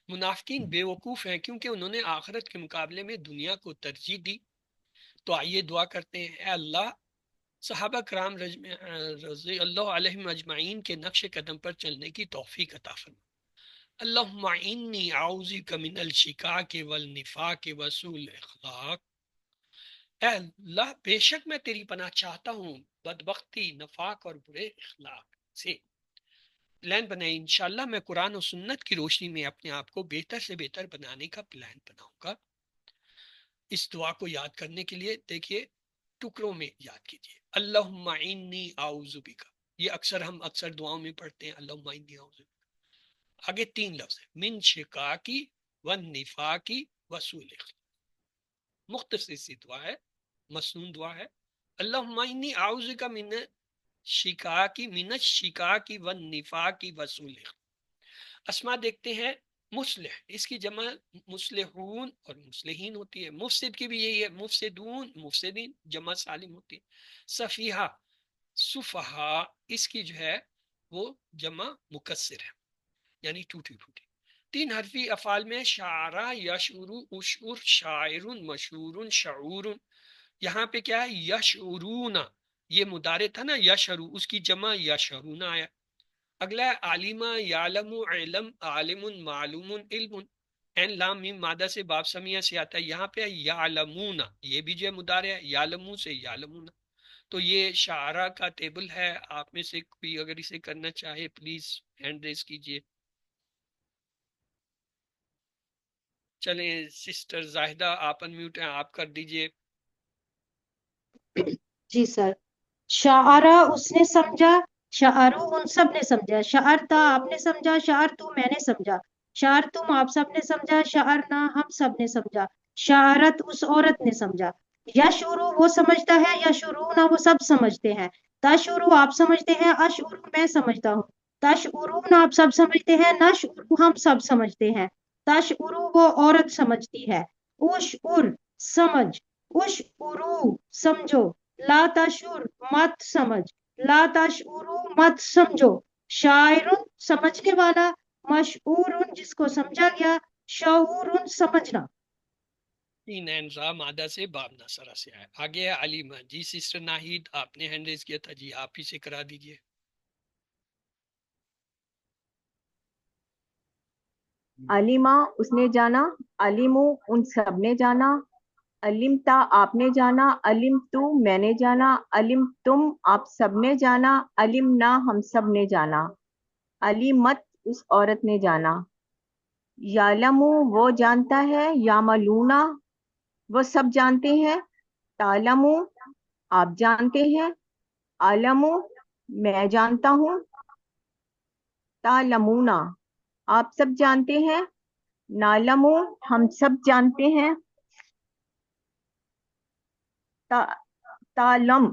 منافقین بے وقوف ہیں کیونکہ انہوں نے آخرت کے مقابلے میں دنیا کو ترجیح دی۔ تو آئیے دعا کرتے ہیں، اے اللہ صحابہ کرام رضی اللہ علیہم اجمعین کے نقش قدم پر چلنے کی توفیق عطا فرما۔ اللہم انی اعوذ بک من الشکاک والنفاق وسوء الاخلاق۔ اے اللہ بے شک میں تیری پناہ چاہتا ہوں بدبختی، نفاق اور برے اخلاق سے۔ پلان بنائیں، انشاءاللہ میں قرآن و سنت کی روشنی میں اپنے آپ کو بہتر سے بہتر بنانے کا پلان بناؤں گا۔ اس دعا کو یاد کرنے کے لیے دیکھیے ٹکڑوں میں یاد کیجیے، اللہم انی اعوذ بک، یہ اکثر دعاؤں میں پڑھتے ہیں اللہم انی اعوذ بک۔ آگے 3 لفظ ہے، من شقاقی والنفاقی وسوء الاخلاق، مختصر سی دعا ہے، مسنون دعا ہے۔ اللہم انی اعوذ بک من الشقاقی والنفاقی وسوء الاخلاق۔ اسما دیکھتے ہیں، مصلح اس کی جمع مصلحون اور مصلحین ہوتی ہے، مفسد کی بھی یہی ہے، مفسدون مفسدین جمع سالم ہوتی ہے، صفیحہ صفحاء اس کی جو ہے وہ جمع مکسر ہے یعنی ٹوٹی پھوٹی۔ 3 حرفی افعال میں شعرا، یشعرو، اشعر، شاعر، مشہور، شعور، یہاں پہ کیا ہے یشعرون، یہ مضارع تھا نا یشعرو، اس کی جمع یشعرون آیا۔ اگلا ہے عالمہ یعلم علم عالم معلوم علم، این لام میم مادہ سے باب سمیہ سے آتا ہے، یہاں پہ یعلمون، یہ بھی جو ہے مضارع ہے، یعلمون سے یعلمون، تو یہ شعراء کا ٹیبل ہے، آپ میں سے کوئی اگر اسے کرنا چاہے پلیز ہینڈ ریز کیجئے۔ چلیں سسٹر زاہدہ آپ انمیوٹ ہیں، آپ کر دیجئے۔ جی سر، شاعرہ اس نے سمجھا، شعرو ان سب نے سمجھا، شعرتا آپ نے سمجھا، شعرتو میں نے سمجھا، شعرتم آپ سب نے سمجھا، شعرنا ہم سب نے سمجھا، شعرت اس عورت نے سمجھا، یشعرو وہ سمجھتا ہے، یشعرونا وہ سب سمجھتے ہیں، تشعرو آپ سمجھتے ہیں، اشعرو میں سمجھتا ہوں، تشعرون آپ سب سمجھتے ہیں، نشعرو ہم سب سمجھتے ہیں، تشعرو وہ عورت سمجھتی ہے، اشعر سمجھ، اشعرو سمجھو، لا تشعر مت سمجھ، لا تشعرو مت سمجھو، شاعر سمجھنے والا، مشعور جس کو سمجھا گیا، شعور سمجھنا۔ تین را مادہ سے باب ناصرہ سے آیا۔ آگے ہے علیمہ، جی سسٹر ناہید آپ نے ہینڈ ریز کیا تھا، جی آپ ہی سے کرا دیجئے۔ علیمہ اس نے جانا، علیمو ان سب نے جانا، علمتا آپ نے جانا، علم تو میں نے جانا، علم تم آپ سب نے جانا، علمنا ہم سب نے جانا، علیمت اس عورت نے جانا، یعلمو وہ جانتا ہے، یعملونا وہ سب جانتے ہیں، تعلمو آپ جانتے ہیں، عالمو میں جانتا ہوں، تعلمونا آپ سب جانتے ہیں، نعلمو ہم سب جانتے ہیں، تعلم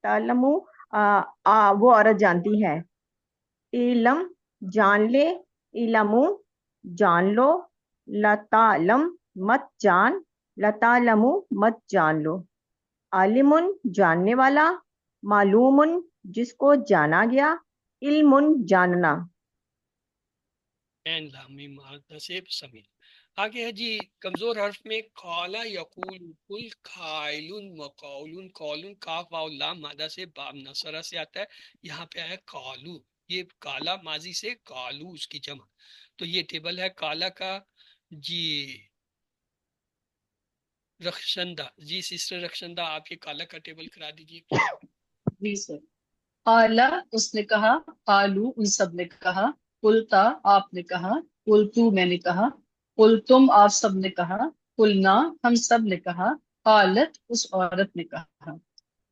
تعلمو وہ عورت جانتی ہے، علم جان لے، علمو جان لو، لتعلم مت جان، لتعلمو مت جان لو، عالم جاننے والا، معلوم جس کو جانا گیا، علم جاننا۔ این لامی مادہ سے سمیع۔ آگے ہے جی کمزور حرف میں قالا یقول، کل قائلن وقولن، قولن کاف واو لام مادہ سے باب نصرہ سے آتا ہے، یہاں پہ آیا قالو، یہ کالا ماضی سے قالو اس کی جمع، تو یہ ٹیبل ہے کالا کا۔ جی رخشندہ، جی سسٹر رخشندہ آپ یہ کالا کا ٹیبل کرا دیجئے۔ جی سر، قالا اس نے کہا، قالو ان سب نے کہا، قلتا آپ نے کہا، قلتو میں نے کہا، قلتم آپ سب نے کہا، قلنا ہم سب نے کہا، قالت اس عورت نے کہا،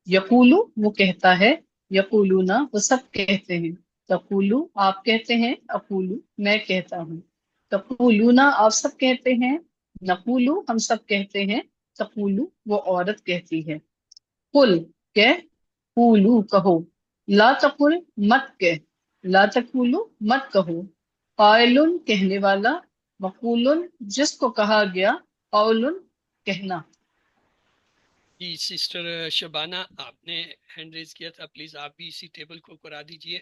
یقولو وہ کہتا ہے، یقولونا وہ سب کہتے ہیں، تقولو آپ کہتے ہیں، اقولو میں کہتا ہوں، تقولونا آپ سب کہتے ہیں، نقولو ہم سب کہتے ہیں، تقولو وہ عورت کہتی ہے، قل کہ، قولو کہو، لا تقل مت کہ، لا تقولو مت کہو، قائل کہنے والا، مقول جس کو کہا گیا، قول کہنا۔ جی سسٹر شبانہ آپ نے ہینڈ ریز کیا تھا، پلیز آپ بھی اسی ٹیبل کو کرا دیجئے۔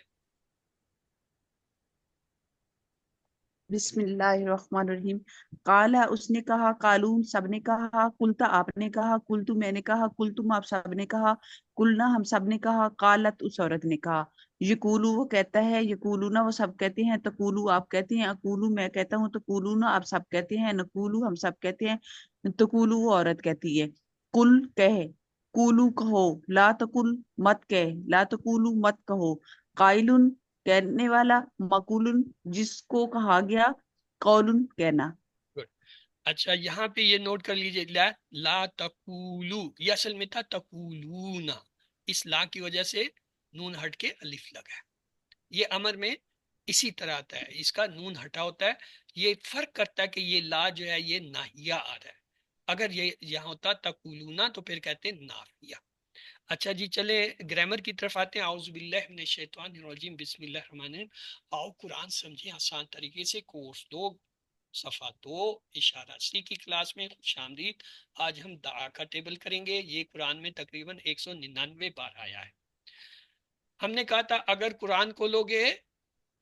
بسم اللہ الرحمن الرحیم۔ قالا اس نے کہا، قالون سب نے کہا، قلتا آپ نے کہا، قلتو میں نے کہا، قلتم آپ سب نے کہا، قلنا ہم سب نے کہا، قالت اس عورت نے کہا، یقولو وہ کہتا ہے، یقولونا وہ سب کہتے ہیں، تقولو آپ کہتے ہیں، اقولو میں کہتا ہوں، تقولونا آپ سب کہتے ہیں، نقولو ہم سب کہتے ہیں، تقولو وہ عورت کہتی ہے، قل کہے، قولو کہو، لا تقل مت کہے، لا تقولو مت کہو، قائلن کہنے والا، مقولن جس کو کہا گیا، قولن کہنا۔ Good. اچھا یہاں پہ یہ نوٹ کر لیجئے، لا تقولو، یہ اصل میں تھا تقولون، اس لا کی وجہ سے نون ہٹ کے الف لگا ہے، یہ امر میں اسی طرح آتا ہے، اس کا نون ہٹا ہوتا ہے، یہ فرق کرتا ہے کہ یہ لا جو ہے یہ ناہیہ آ رہا ہے، اگر یہ یہاں ہوتا تقولون تو پھر کہتے ہیں نافیہ۔ اچھا جی چلے گرامر کی طرف آتے ہیں۔ اعوذ باللہ من الشیطان الرجیم، بسم اللہ الرحمن الرحیم۔ آؤ قرآن سمجھیں آسان طریقے سے، کورس 2 صفحہ 2 اشارہ سی کی کلاس میں خوش آمدید۔ آج ہم دعا کا ٹیبل کریں گے، یہ قرآن میں تقریباً 199 بار آیا ہے۔ ہم نے کہا تھا اگر قرآن کو لوگے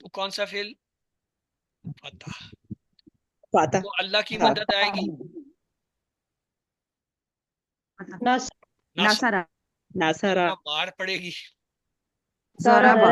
تو کون سا فعل؟ فتح، فاتح تو اللہ کی مدد آئے گی، نصر، نصر، ناصرہ، مار پڑے گی، ضربہ،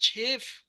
6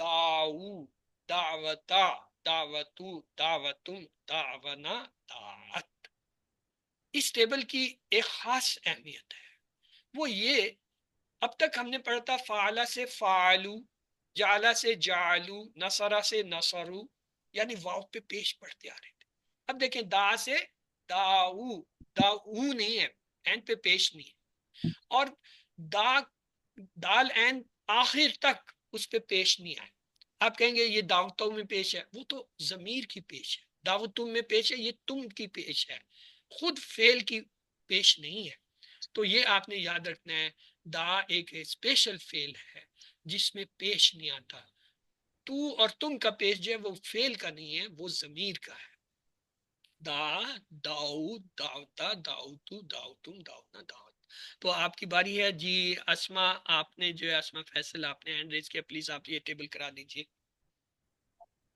داؤ دعوتا دعوتو دعوتم دعونا دعت. اس ٹیبل کی ایک خاص اہمیت ہے، وہ یہ اب تک ہم نے پڑھا تھا فعلا سے فعلو، جعلا سے جعلو، نصرہ سے نصرو، یعنی واو پہ پیش پڑھتے آ رہے تھے. اب دیکھیں دا سے داؤ، داؤ نہیں ہے، اینڈ پہ پیش نہیں ہے، اور دا دال اینڈ آخر تک اس پہ پیش نہیں آئے. آپ کہیں گے یہ دعوتوں میں پیش ہے، وہ تو ضمیر کی پیش ہے. دعوتوں میں پیش ہے، یہ تم کی پیش ہے، خود فعل کی پیش نہیں ہے. تو یہ آپ نے یاد رکھنا ہے، دا ایک اسپیشل فعل ہے جس میں پیش نہیں آتا. تو اور تم کا پیش جو ہے وہ فعل کا نہیں ہے، وہ ضمیر کا ہے. دا داؤ داوتا داؤتو داؤتم داؤنا داؤت. تو آپ کی باری ہے جی. اسما، آپ نے جو ہے اسما فیصل، آپ نے ہینڈ ریز کیا، پلیز آپ یہ ٹیبل کرا دیجیے.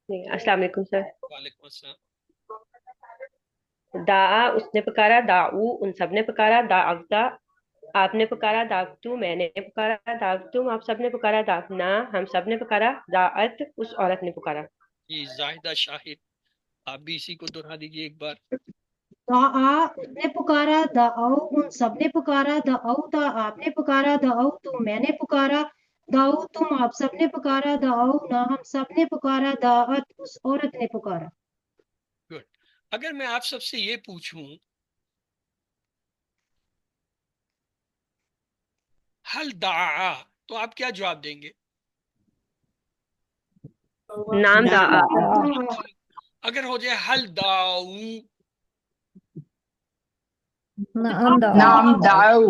السلام علیکم سر. وعلیکم السلام. دعا اس نے پکارا، دعو ان سب نے پکارا، دعوتا آپ نے پکارا، دعوتو میں نے پکارا، دعوتم آپ سب نے پکارا، دعونا ہم سب نے پکارا، دعت اس عورت نے پکارا. جی زاہدہ شاہد، آپ بھی اسی کو دہرا دیجیے ایک بار. دعا اس نے پکارا، دعو ان سب نے پکارا، دعوتا آپ نے پکارا، دعوتو میں نے پکارا، دعو تم آپ سب نے پکارا، دعو نہ ہم سب نے پکارا، دعت اس عورت نے پکارا. گڈ. اگر میں آپ سب سے یہ پوچھوں حل دعا، تو آپ کیا جواب دیں گے؟ نام دعا. اگر ہو جائے حل دعو، نام دعو.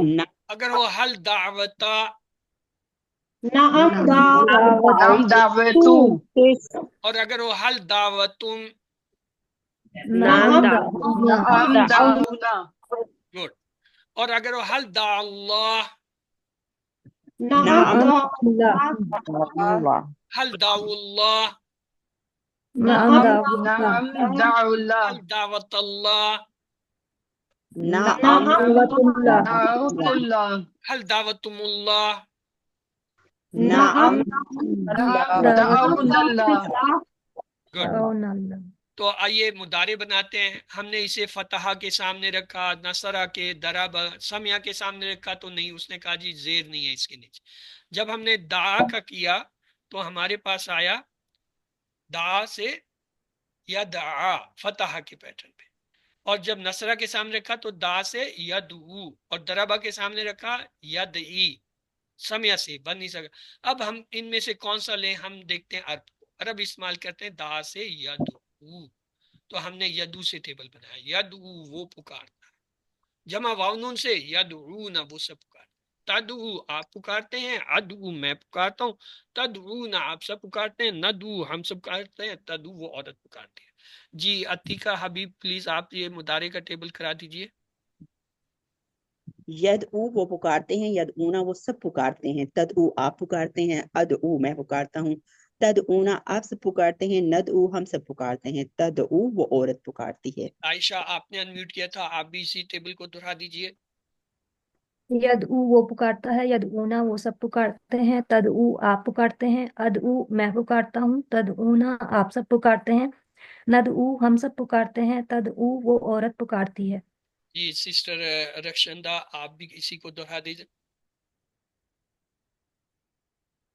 اگر ہو حل دعوتا، نعم نام دعوتو. اور اگر ہو حل دعوتم. نام نام دعونا. گڈ. اور اگر ہو حل دع اللہ، حل دعو اللہ، نام دعو اللہ. حل دعوت اللہ، دعوت اللہ. حل دعوتم اللہ. نام دعونا اللہ. گڈ. تو آئیے مضارع بناتے ہیں. ہم نے اسے فتحہ کے سامنے رکھا، نصرہ کے، درب، سمیہ کے سامنے رکھا تو نہیں، اس نے کہا جی زیر نہیں ہے اس کے نیچے. جب ہم نے دعا کا کیا تو ہمارے پاس آیا دعا سے یا دعا فتحہ کے پیٹرن پہ، اور جب نصرہ کے سامنے رکھا تو دا سے یدعو، اور دربہ کے سامنے رکھا یدعی، سمیہ سے بن نہیں سکا. اب ہم ان میں سے کون سا لیں؟ ہم دیکھتے ہیں عرب استعمال کرتے ہیں دا سے یدعو. تو ہم نے یدو سے ٹیبل بنایا. یدعو وہ پکارتا، جمع واؤنون سے یدعون وہ سب پکارتا. تدعو آپ پکارتے ہیں، ادعو میں پکارتا ہوں، تدعون آپ سب پکارتے ہیں، ندعو ہم سب پکارتے ہیں، تدعو وہ عورت پکارتی ہے. جی عتیقہ حبیب پلیز آپ یہ مضارع کا ٹیبل کرا دیجئے. یدعو وہ پکارتے ہیں، یدعونا وہ سب پکارتے ہیں، تدعو آپ پکارتے ہیں، ادعو میں پکارتا ہوں، تدعونا آپ سب پکارتے ہیں، ندعو ہم سب پکارتے ہیں، تدعو وہ عورت پکارتی ہے. عائشہ آپ نے انمیوٹ کیا تھا، آپ بھی اسی ٹیبل کو دہرا دیجئے. یدعو وہ پکارتا ہے، یدعونا وہ سب پکارتے ہیں، تدعو آپ پکارتے ہیں، ادعو میں پکارتا ہوں، تدعونا آپ سب پکارتے ہیں، ندعو ہم سب پکارتے ہیں، تدعو وہ عورت پکارتی ہے. جی سسٹر رخشندہ آپ بھی اسی کو دہرا دیجئے.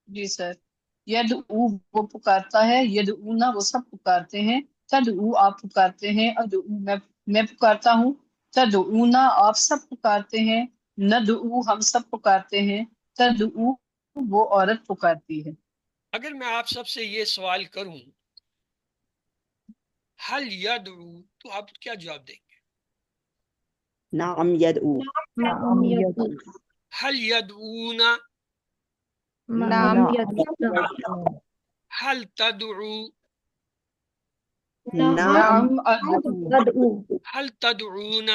جی سر. یدعو وہ پکارتا ہے، یدعونا وہ سب پکارتے ہیں، تدعو آپ پکارتے ہیں، ادعو میں پکارتا ہوں، تدعونا آپ سب پکارتے ہیں، ندعو ہم سب پکارتے ہیں، تدعو وہ عورت پکارتی ہے. اگر میں آپ سب سے یہ سوال کروں حل یدعو، تو آپ کیا جواب دیں گے؟ نعم یدعو. نعم یدعو. حل یدعون، نعم یدعو. حل تدعو، نعم ادعو. ادعو. حل تدعون.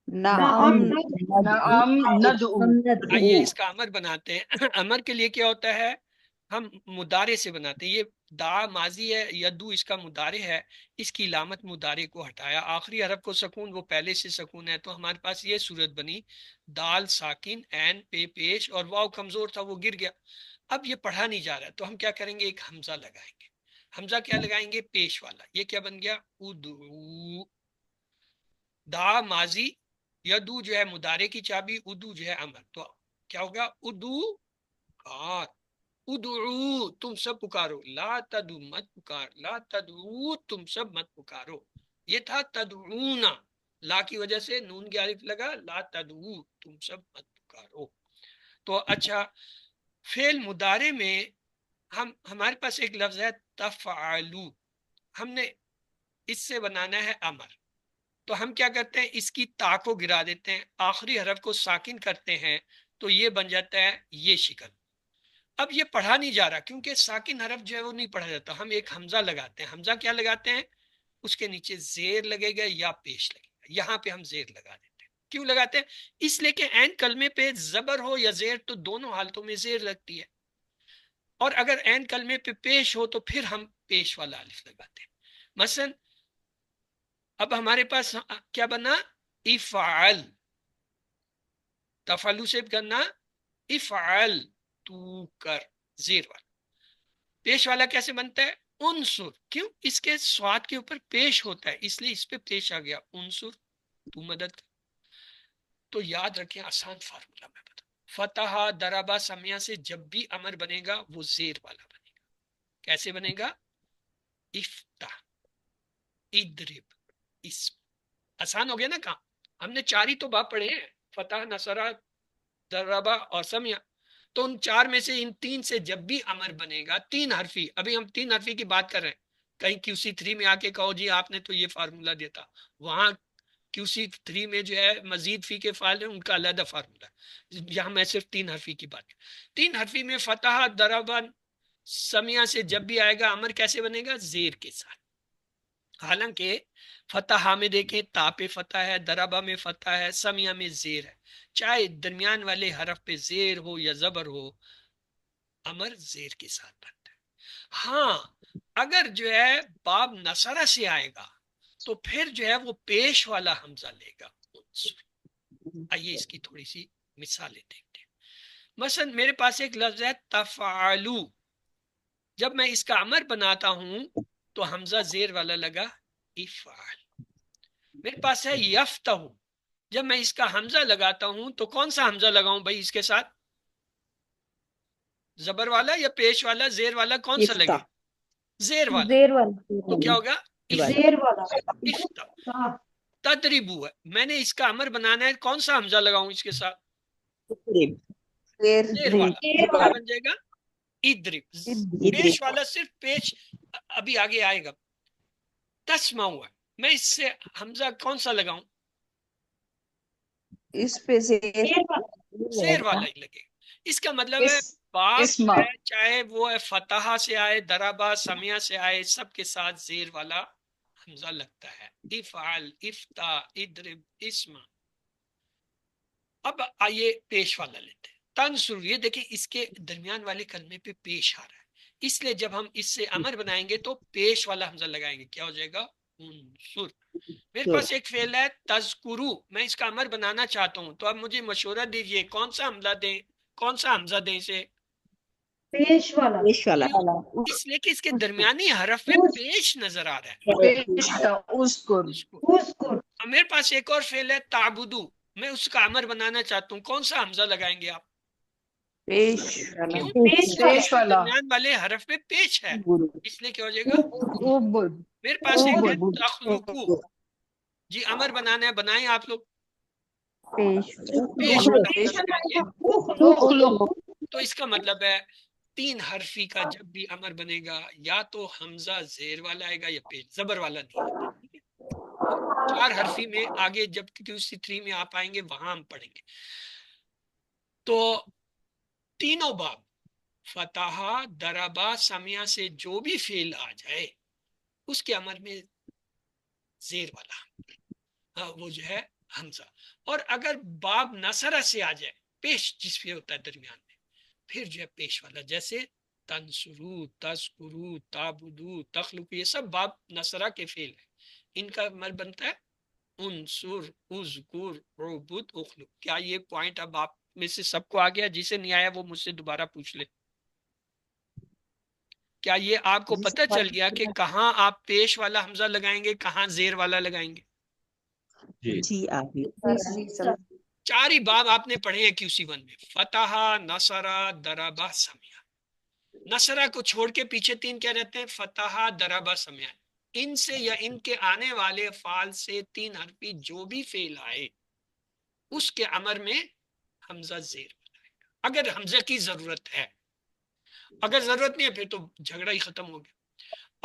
نعم ندعو. آئیے اس کا امر بناتے ہیں. امر کے لیے کیا ہوتا ہے؟ ہم مضارع سے بناتے ہیں. یہ دا ماضی ہے، یدو اس کا مضارع ہے، اس کی علامت مضارع کو ہٹایا، آخری حرف کو سکون، وہ پہلے سے سکون ہے، تو ہمارے پاس یہ صورت بنی دال ساکن، عین پہ پیش، اور واو کمزور تھا وہ گر گیا. اب یہ پڑھا نہیں جا رہا تو ہم کیا کریں گے؟ ایک حمزہ لگائیں گے. حمزہ کیا لگائیں گے؟ پیش والا. یہ کیا بن گیا؟ ادعو. دا ماضی، یدو جو ہے مضارع کی چابی، ادو جو ہے امر. تو کیا ہوگا؟ ادو کار، ادعو تم سب پکارو، لا تدعو مت پکار، لا تدعو تم سب مت پکارو. یہ تھا تدعونا، لا کی وجہ سے نون کی الف لگا، لا تدعو تم سب مت پکارو. تو اچھا، فعل مضارع میں ہمارے پاس ایک لفظ ہے تفعلو، ہم نے اس سے بنانا ہے امر. تو ہم کیا کرتے ہیں؟ اس کی تا کو گرا دیتے ہیں، آخری حرف کو ساکن کرتے ہیں، تو یہ بن جاتا ہے یہ شکل. اب یہ پڑھا نہیں جا رہا کیونکہ ساکن حرف جو ہے وہ نہیں پڑھا جاتا. ہم ایک حمزہ لگاتے ہیں. حمزہ کیا لگاتے ہیں؟ اس کے نیچے زیر لگے گا یا پیش لگے گا. یہاں پہ ہم زیر لگا دیتے ہیں. کیوں لگاتے ہیں؟ اس لیے کہ عین کلمے پہ زبر ہو یا زیر تو دونوں حالتوں میں زیر لگتی ہے، اور اگر عین کلمے پہ پیش ہو تو پھر ہم پیش والا الف لگاتے ہیں. مثلا اب ہمارے پاس کیا بنا؟ افعل. تفعلو سے کرنا افعل، تو کر، زیر والا. پیش والا کیسے بنتا ہے؟ انصر. کیوں؟ اس کے سواد کے اوپر پیش ہوتا ہے، اس لیے اس پہ پیش آ گیا. انصر، تو مدد کر. تو یاد رکھیں، آسان فارمولا میں بتا. فتح دربا سمیہ سے جب بھی امر بنے گا وہ زیر والا بنے گا. کیسے بنے گا؟ افتح، ادرب، اسم. آسان ہو گیا نا کام. ہم نے 4 ہی تو باب پڑھے ہیں، فتح، نصرہ، دربا اور سمیہ. تو ان 4 میں سے ان 3 سے جب بھی امر بنے گا 3 حرفی، ابھی ہم 3 حرفی کی بات کر رہے ہیں. کہیں QC3 میں آ کے کہو جی آپ نے تو یہ فارمولا دیتا، وہاں QC3 میں جو ہے مزید فی کے فائل ہیں، ان کا علیحدہ فارمولا. یہاں میں صرف 3 حرفی کی بات کر. 3 حرفی میں فتح، دربا، سمیہ سے جب بھی آئے گا امر کیسے بنے گا؟ زیر کے ساتھ. حالانکہ فتح میں دیکھیں تا پہ فتح ہے، دربا میں فتح ہے، سمیہ میں زیر ہے. چاہے درمیان والے حرف پہ زیر ہو یا زبر ہو، امر زیر کے ساتھ بنتا ہے. ہاں اگر جو ہے باب نصرہ سے آئے گا تو پھر جو ہے وہ پیش والا حمزہ لے گا. آئیے اس کی تھوڑی سی مثالیں دیکھتے ہیں. مثلا میرے پاس ایک لفظ ہے تفعلو. جب میں اس کا امر بناتا ہوں تو حمزہ زیر والا لگا، افعل. میرے پاس ہے یفتح. جب میں اس کا حمزہ لگاتا ہوں تو کون سا حمزہ لگاؤں بھائی اس کے ساتھ؟ زبر والا یا پیش والا؟ زیر والا کون سا لگے؟ زیر والا. زیر والا. تو کیا ہوگا؟ زیر والا. افتح. تدریبو ہے، میں نے اس کا امر بنانا ہے، کون سا حمزہ لگاؤں اس کے ساتھ؟ زیر والا. تو کیا بن جائے گا؟ ادرب. پیش والا صرف پیش ابھی آگے آئے گا. تسمعو ہے، میں اس سے حمزہ کون سا لگاؤں؟ اس پہ زیر والا ہی لگے. اس کا مطلب ہے باب اسما ہے، چاہے وہ فتح سے آئے، دربا، سمیہ سے آئے، سب کے ساتھ زیر والا حمزہ لگتا ہے. افعل، افتح، ادرب، اسما. اب آئیے پیش والا لیتے ہیں. تنصر، یہ دیکھیں اس کے درمیان والے کلمے پہ پیش آ رہا ہے، اس لیے جب ہم اس سے امر بنائیں گے تو پیش والا حمزہ لگائیں گے. کیا ہو جائے گا؟ انصر. میرے پاس ایک فعل ہے تذکرو، میں اس کا امر بنانا چاہتا ہوں، تو اب مجھے مشورہ دیجئے کون سا حمزہ دیں، کون سا حمزہ دیں اسے؟ پیش والا. کیوں؟ اس لیے کہ اس کے درمیانی حرف میں پیش نظر آ رہا ہے. پیش کا اذکر. اذکر. اب میرے پاس ایک اور فعل ہے تعبدو، میں اس کا امر بنانا چاہتا ہوں، کون سا حمزہ لگائیں گے آپ؟ کیوں؟ اس لیے کہ اس پیش کے والا. درمیان والے حرف میں پیش ہے، اس لیے کیا ہو جائے گا؟ عبد. میرے پاس ایک ہے تخلقو. جی امر بنانا ہے، بنائیں آپ لوگ. پیش والا حمزہ لگائیں گے. اخلق. تو اس کا مطلب ہے 3 حرفی کا جب بھی امر بنے گا یا تو حمزہ زیر والا آئے گا یا پیش، زبر والا نہیں آتا. ٹھیک ہے؟ 4 حرفی میں آگے جب QC3 میں آپ آئیں گے وہاں ہم پڑھیں گے. تو تینوں باب فتح، دربا، سمیہ سے جو بھی فعل آ جائے اس کے امر میں زیر والا وہ جو ہے حمزہ. اور اگر باب نصرہ سے آ جائے، پیش جس پہ ہوتا ہے درمیان میں، پھر جو ہے پیش والا. جیسے تنصرو، تذکرو، تعبدو، تخلقو، یہ سب باب نصرہ کے فعل ہیں. ان کا امر بنتا ہے انصر، اذکر، عبد، اخلق. کیا یہ پوائنٹ اب آپ میں سے سب کو آ گیا؟ جسے نہیں آیا وہ مجھ سے دوبارہ پوچھ لے. کیا یہ آپ کو پتہ چل گیا کہ کہاں آپ پیش والا حمزہ لگائیں گے، کہاں زیر والا لگائیں گے؟ جی آپ چار ہی باب آپ نے پڑھے ہیں QC1 میں، فتح، نصرہ، دربہ، سمعہ۔ نصرہ کو چھوڑ کے پیچھے تین کیا رہتے ہیں؟ فتح، دربہ، سمعہ۔ ان سے یا ان کے آنے والے فعل سے تین حرفی جو بھی فعل آئے اس کے امر میں حمزہ زیر بنائے گا، اگر حمزہ کی ضرورت ہے۔ اگر ضرورت نہیں ہے پھر تو جھگڑا ہی ختم ہو گیا۔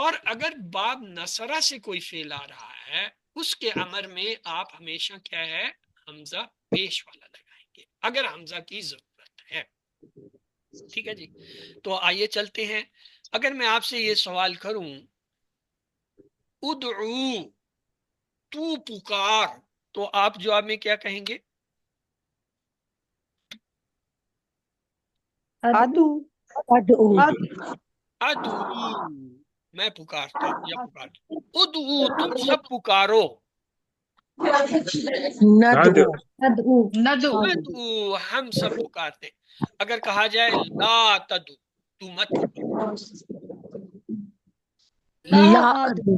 اور اگر باب نصرہ سے کوئی فعل آ رہا ہے اس کے امر میں آپ ہمیشہ کیا ہے؟ حمزہ پیش والا لگائیں گے اگر حمزہ کی ضرورت ہے۔ ٹھیک ہے جی، تو آئیے چلتے ہیں۔ اگر میں آپ سے یہ سوال کروں ادعو، تو پکار، تو آپ جواب میں کیا کہیں گے؟ ادعو ادعو، میں پکارتا ہوں یا پکارتا ہوں۔ ادعو، تم سب پکارو۔ ندعو، ادعو ندعو، ہم سب پکارتے۔ اگر کہا جائے لا تدعو، تو مت پکارو۔ لا ادعو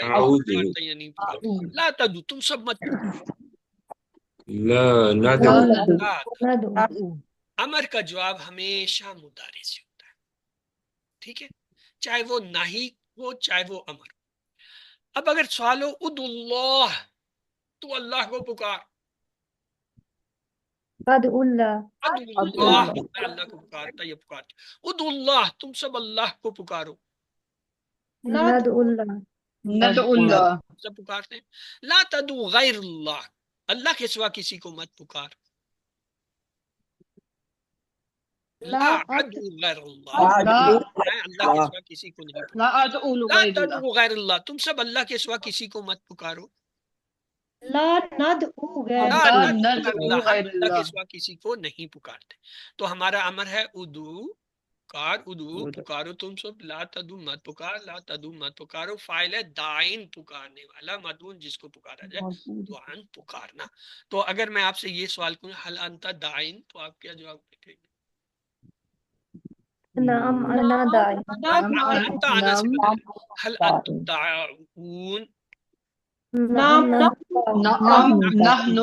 اعوذ، پکارتا یا نہیں پکارتا۔ لا تدعو، تم سب مت پکارو۔ لا ندعو، لا ندعو امر کا جواب ہمیشہ مضارع سے ہوتا ہے، ٹھیک ہے، چاہے وہ نہی ہو چاہے وہ امر ہو۔ اب اگر سوال ہو ادعو اللہ، تو اللہ کو پکار۔ ادعو اللہ ادعو اللہ، میں اللہ کو پکارتا یا پکارتی۔ ادعو اللہ، تم سب اللہ کو پکارو۔ ندعو اللہ ندعو اللہ، سب پکارتے ہیں۔ لا تدعو غیر اللہ، اللہ کے سوا کسی کو مت پکار۔ لا ادعو غیر اللہ، میں اللہ کے سوا کسی کو نہیں پکار۔ لا ادعو لا لغیر اللہ، تدعو غیر اللہ، تم سب اللہ کے سوا کسی کو مت پکارو۔ لا ندعو غیر لا لا ندعو غیر ندعو اللہ، ہم غیر اللہ کے اللہ، سوا کسی کو نہیں پکارتے۔ تو ہمارا امر ہے ادعو، پکار، ادعو پکارو تم سب، لا تدعو مت پکار، لا تدعو مت پکارو۔ فاعل ہے داعین، پکارنے والا، مدعون جس کو پکارا جائے، دعان پکارنا۔ تو اگر میں آپ سے یہ سوال کروں حل انت داعین، تو آپ کیا جواب دیں گے؟ نعم انا داعی نعم، انت آنا سے بدل حل انتم داعون، نعم نعم نحن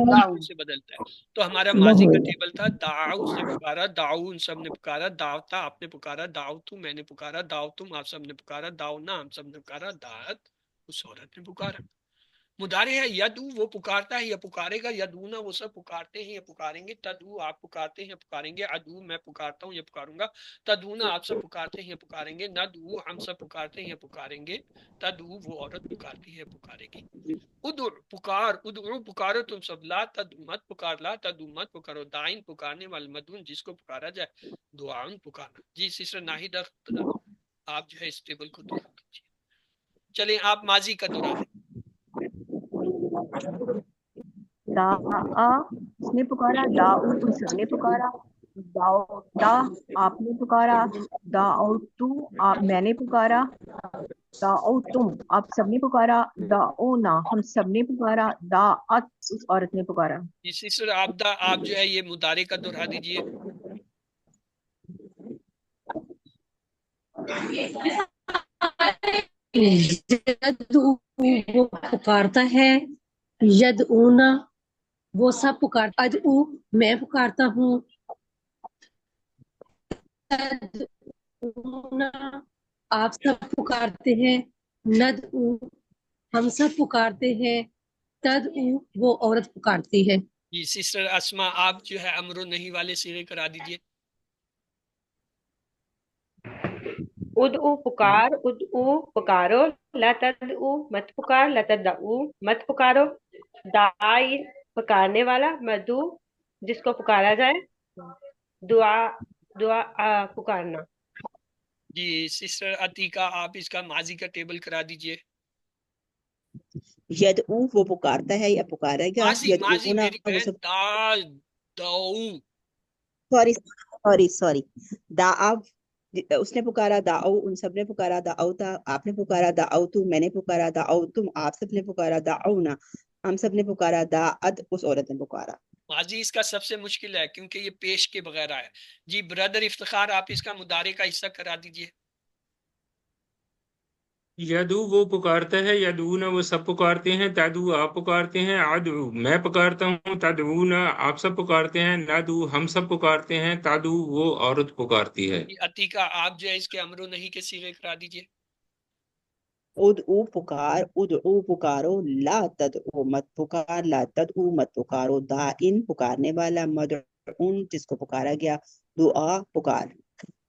دعو، سے بدلتا ہے۔ تو ہمارا ماضی کا ٹیبل تھا دعو، اس نے پکارا، دعون سب نے پکارا، دعوتا آپ نے پکارا، دعوتو میں نے پکارا، دعوتم آپ سب نے پکارا، دعونا ہم سب نے پکارا، دعت اس عورت نے پکارا۔ مضارع ہے یدعو، وہ پکارتا ہے یا پکارے گا، یدعونا وہ سب پکارتے ہیں یا پکاریں گے، تدعو آپ پکارتے ہیں یا پکاریں گے، ادعو میں پکارتا ہوں یا پکاروں گا، تدعونا آپ سب پکارتے ہیں یا پکاریں گے، ندعو ہم سب پکارتے ہیں یا پکاریں گے، تدعو وہ عورت پکارتی ہے یا پکارے گی۔ ادعو پکار، ادعو پکارو تم سب، لا تدعو مت پکار، لا تدعو مت پکارو، داعین پکارنے والے، مدعون جس کو پکارا جائے، دعاؤن پکارنا۔ جی سسٹر ناہید اختر، آپ جو ہے اس ٹیبل کو دورہ کیجیے۔ چلیں آپ ماضی کا دورہ دیں۔ دعا اس نے پکارا، دعو ان سب نے پکارا، دعوتا آپ نے پکارا، دعوتو میں نے پکارا، دعوتم آپ سب نے پکارا، دعونا ہم سب نے پکارا، دعت اس عورت نے پکارا۔ جی سسٹر عابدہ، آپ جو ہے یہ مضارع کا دہرا دیجئے۔ یدعو وہ پکارتا ہے، یدعونا وہ سب پکارتا، ادعو میں پکارتا ہوں، تدعونا آپ سب پکارتے ہیں، ندعو ہم سب پکارتے ہیں، تدعو وہ عورت پکارتی ہے۔ جی سسٹر اسما، آپ جو ہے امر و نہی والے صیغے کرا دیجئے۔ ادعو پکار، ادعو پکارو، لا تدعو مت پکار، لا تدعو مت پکارو، داعی پکارنے والا، مدعو جس کو پکارا جائے، دعا پکارنا۔ جی سسٹر عتیقہ، آپ اس کا ماضی کا ٹیبل کرا دیجئے۔ یدعو وہ پکارتا ہے یا پکارے گا، ماضی یدعونا میری وہ بہن، سب دا دعو، سوری دعا اس نے پکارا، دعو ان سب نے پکارا، دعوتا آپ نے پکارا، دعوتو میں نے پکارا، دعوتم آپ سب نے پکارا، دعونا ہم سب نے پکارا، دعت اس عورت نے پکارا۔ ماضی اس کا سب سے مشکل ہے کیونکہ یہ پیش کے بغیر آیا۔ جی برادر افتخار، آپ اس کا مضارع کا حصہ کرا دیجئے۔ یدو وہ پکارتا ہے، یدعونا وہ سب پکارتے ہیں، تدعو آپ پکارتے ہیں، ادعو میں پکارتا ہوں، تدعونا آپ سب پکارتے ہیں، ندعو ہم سب پکارتے ہیں، تدعو وہ عورت پکارتی ہے۔ عتیقہ آپ جو ہے اس کے امر و نہیں کے صیغے کرا دیجئے۔ ادعو پکار، ادعو پکارو، لا تدعو مت پکار، لا تدعو مت پکارو، داعن پکارنے والا، مدعون جس کو پکارا گیا، دعا پکار۔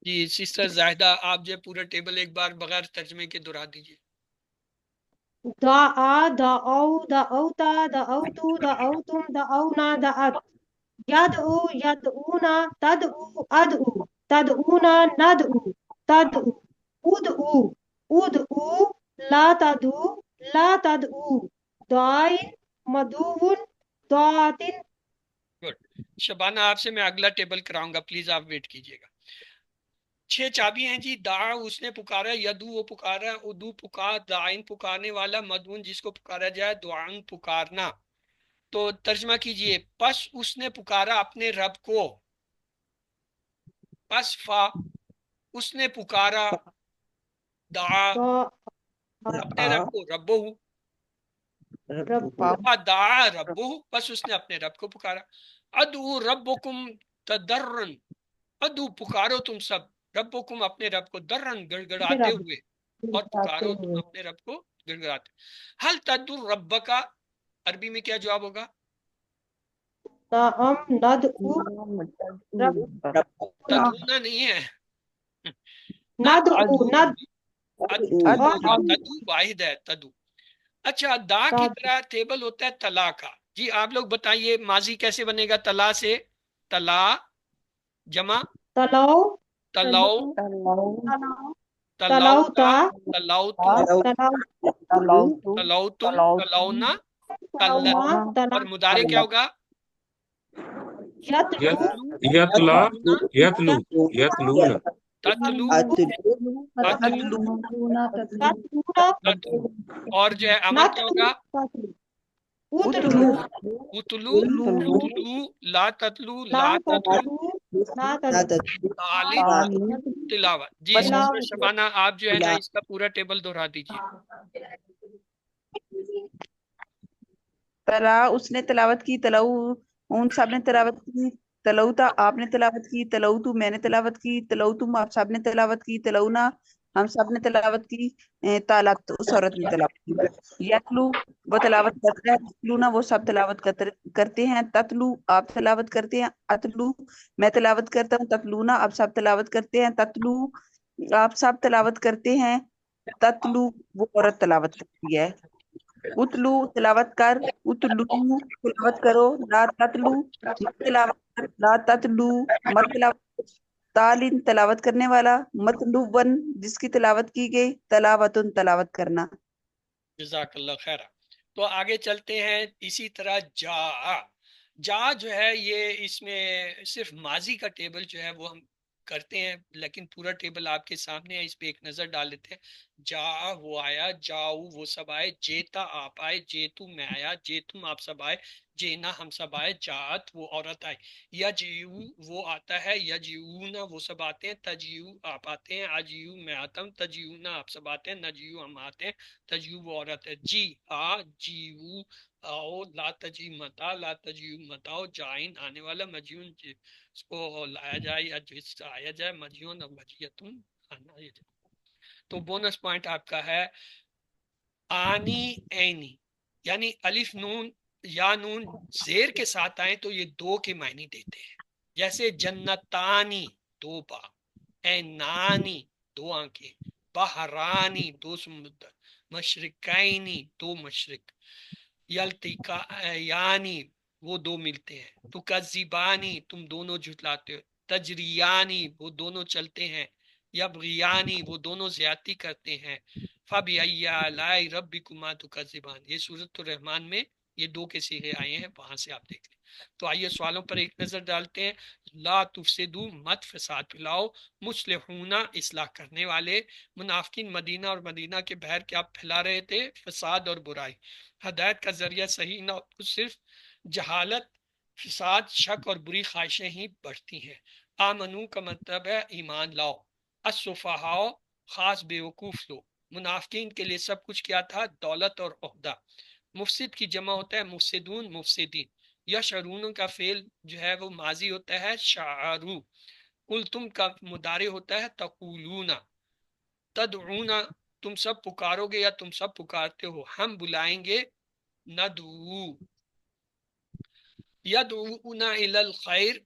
جی سسٹر زاہدہ آپ جو ہے پورا ٹیبل ایک بار بغیر ترجمے کے دہرا دیجئے۔ دعا دعو دعوتا دعوتو دعوتم دعونا دعت یدعو یدعونا تدعو ادعو تدعونا ندعو تدعو ادعو ادعو لا تدعو لا تدعو دعائن مدعون دعاتن۔ گڈ شبانہ آپ سے میں اگلا ٹیبل کراؤں گا، پلیز آپ ویٹ کیجئے گا۔ 6 چابی ہیں جی۔ دعا اس نے پکارا، یدو وہ پکارا، ادو پکار، دعائن پکارنے والا، مدعون جس کو پکارا جائے، دعائن پکارنا۔ تو ترجمہ کیجئے، پس اس نے پکارا اپنے رب کو، پس فا اس نے پکارا، دعا اپنے رب کو، ربو دعا ربو بس اس نے اپنے رب کو پکارا۔ ادعو ربکم تدرن، ادعو پکارو تم سب، ربکم اپنے رب کو، درن گڑگڑاتے ہوئے، اور پکارو تم اپنے رب کو گڑگڑاتے۔ حل تدعو ربکا عربی میں کیا جواب ہوگا؟ نعم ندعو تدعونا نہیں ہے، ندعو تدعو واحد ہے، تدعو۔ اچھا دا کی طرح ٹیبل ہوتا ہے تلا کا، جی آپ لوگ بتائیے ماضی کیسے بنے گا تلا سے؟ تلا جمع تلو تلو تلوتا تلوتو تلوتم تلونا تلت، اور مضارع کیا ہوگا؟ یتلا یتلو یتلون تتلو تتلو تتلو، اور جو ہے امر کیا ہوگا؟ اتلو اتلو لا تتلو لا تتلو تعلیم تلاوت۔ جی سسٹر شبانہ آپ جو ہے نا اس کا پورا ٹیبل دہرا دیجئے۔ تلا اس نے تلاوت کی، تلو ان سب نے تلاوت کی، تلوتا آپ نے تلاوت کی، تلوتو میں نے تلاوت کی، تلوتم آپ سب نے تلاوت کی، تلونا ہم سب نے تلاوت کی، تالت اس عورت نے تلاوت کی۔ یتلو وہ تلاوت کرتا ہے، تتلونا وہ سب تلاوت کرتے ہیں، تتلو آپ تلاوت کرتے ہیں، اتلو میں تلاوت کرتا ہوں، تتلونا آپ سب تلاوت کرتے ہیں، تتلو آپ سب تلاوت کرتے ہیں، تتلو وہ عورت تلاوت کرتی ہے۔ اتلو تلاوت کر، اتلو تلاوت کرو، لا تتلو مت تلاوت کر، لا تتلو مت تلاوت، تالن تلاوت کرنے والا، متلون جس کی تلاوت کی گئی، تلاوتن تلاوت کرنا۔ جزاک اللہ خیر۔ تو آگے چلتے ہیں، اسی طرح جا جا جو ہے یہ اس میں صرف ماضی کا ٹیبل جو ہے وہ ہم کرتے ہیں، لیکن پورا ٹیبل آپ کے سامنے ہے، اس پہ ایک نظر ڈال لیتے ہیں۔ جا وہ آیا، جاؤ وہ سب آئے، جیتا آپ آئے، جیتو میں آیا، جیتم آپ سب آئے، جینا ہم سب آئے، جات وہ عورت آئی، یجیو وہ آتا ہے، یجیونا وہ سب آتے ہیں، تجیو آپ آتے ہیں، اجیو میں آتا ہوں، تجیونا آپ سب آتے ہیں، نجیو ہم آتے ہیں، تجیو وہ عورت ہے، جی آ جیو آؤ، لا تجی متا لا تجیو متاؤ، جائن آنے والا، مجیون اس کو لایا جائے یا جس آیا جائے، مجیون اور مجیتن آنا یہ جائے۔ تو بونس پوائنٹ آپ کا ہے آنی اینی، یعنی الف نون یا نون زیر کے ساتھ آئیں تو یہ دو کے معنی دیتے ہیں، جیسے جنتانی دو باغ، اینانی دو آنکھیں، بحرانی دو سمندر، مشرقینی دو مشرق، یلتقیانی وہ دو ملتے ہیں، تکذبانی تم دونوں جھٹلاتے ہو، تجریانی وہ دونوں چلتے ہیں، یبغیانی وہ دونوں زیادتی کرتے ہیں، فَبِأَيِّ آلَاءِ رَبِّكُمَا تُكَذِّبَانِ یہ سورۃ الرحمن میں یہ دو کے صیغے آئے ہیں، وہاں سے آپ دیکھ لیں۔ تو آئیے سوالوں پر ایک نظر ڈالتے ہیں۔ لا تفسدو مت فساد پھیلاؤ، مصلحون اصلاح کرنے والے، منافقین مدینہ اور مدینہ کے باہر کیا پھیلا رہے تھے؟ فساد اور برائی۔ ہدایت کا ذریعہ صحیح نہ ہو، صرف جہالت، فساد، شک اور بری خواہشیں ہی بڑھتی ہیں۔ آمنو کا مطلب ہے ایمان لاؤ، السفہاء خاص بے وقوف لوگ، منافقین کے لیے سب کچھ کیا تھا؟ دولت اور عہدہ. مفسد کی جمع ہوتا ہے مفسدون مفسدین. یشعرون کا فعل جو ہے وہ ماضی ہوتا ہے شعرو. قلتم کا مضارع ہوتا ہے تقولون. تدعون تم سب پکارو گے یا تم سب پکارتے ہو. ہم بلائیں گے ندعو. یدعون الی الخیر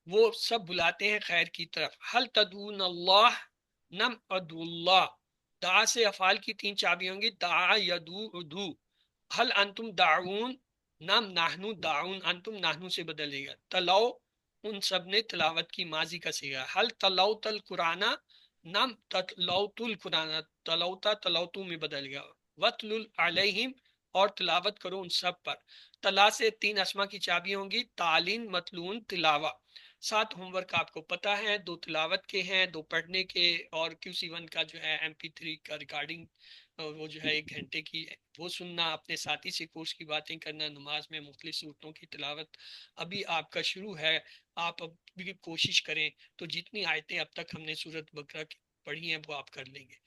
وہ سب بلاتے ہیں خیر کی طرف. حل تدعون اللہ نم ادعو اللہ. دعا سے افعال کی 3 چابیاں ہوں گی. دعا یدعو ادعو. حل انتم دعون نم نحنو دعون. انتم نحنو سے بدلے گا. تلو ان سب نے تلاوت کی ماضی کا صیغہ. حل تلوت القرآن نم تلوت القرآن. تلوتا تلوتو میں بدل گیا. وتل علیہم اور تلاوت کرو ان سب پر. تلا سے 3 اسما کی چابیاں ہوں گی. تعلین متلون تلاوہ. 7 ہوم ورک آپ کو پتہ ہے. 2 تلاوت کے ہیں 2 پڑھنے کے اور QC1 کا جو ہے MP3 کا ریکارڈنگ وہ جو ہے 1 گھنٹے کی وہ سننا. اپنے ساتھی سے کورس کی باتیں کرنا. نماز میں مختلف صورتوں کی تلاوت ابھی آپ کا شروع ہے. آپ اب بھی کوشش کریں تو جتنی آیتیں اب تک ہم نے سورۃ بقرہ کی پڑھی ہیں وہ آپ کر لیں گے.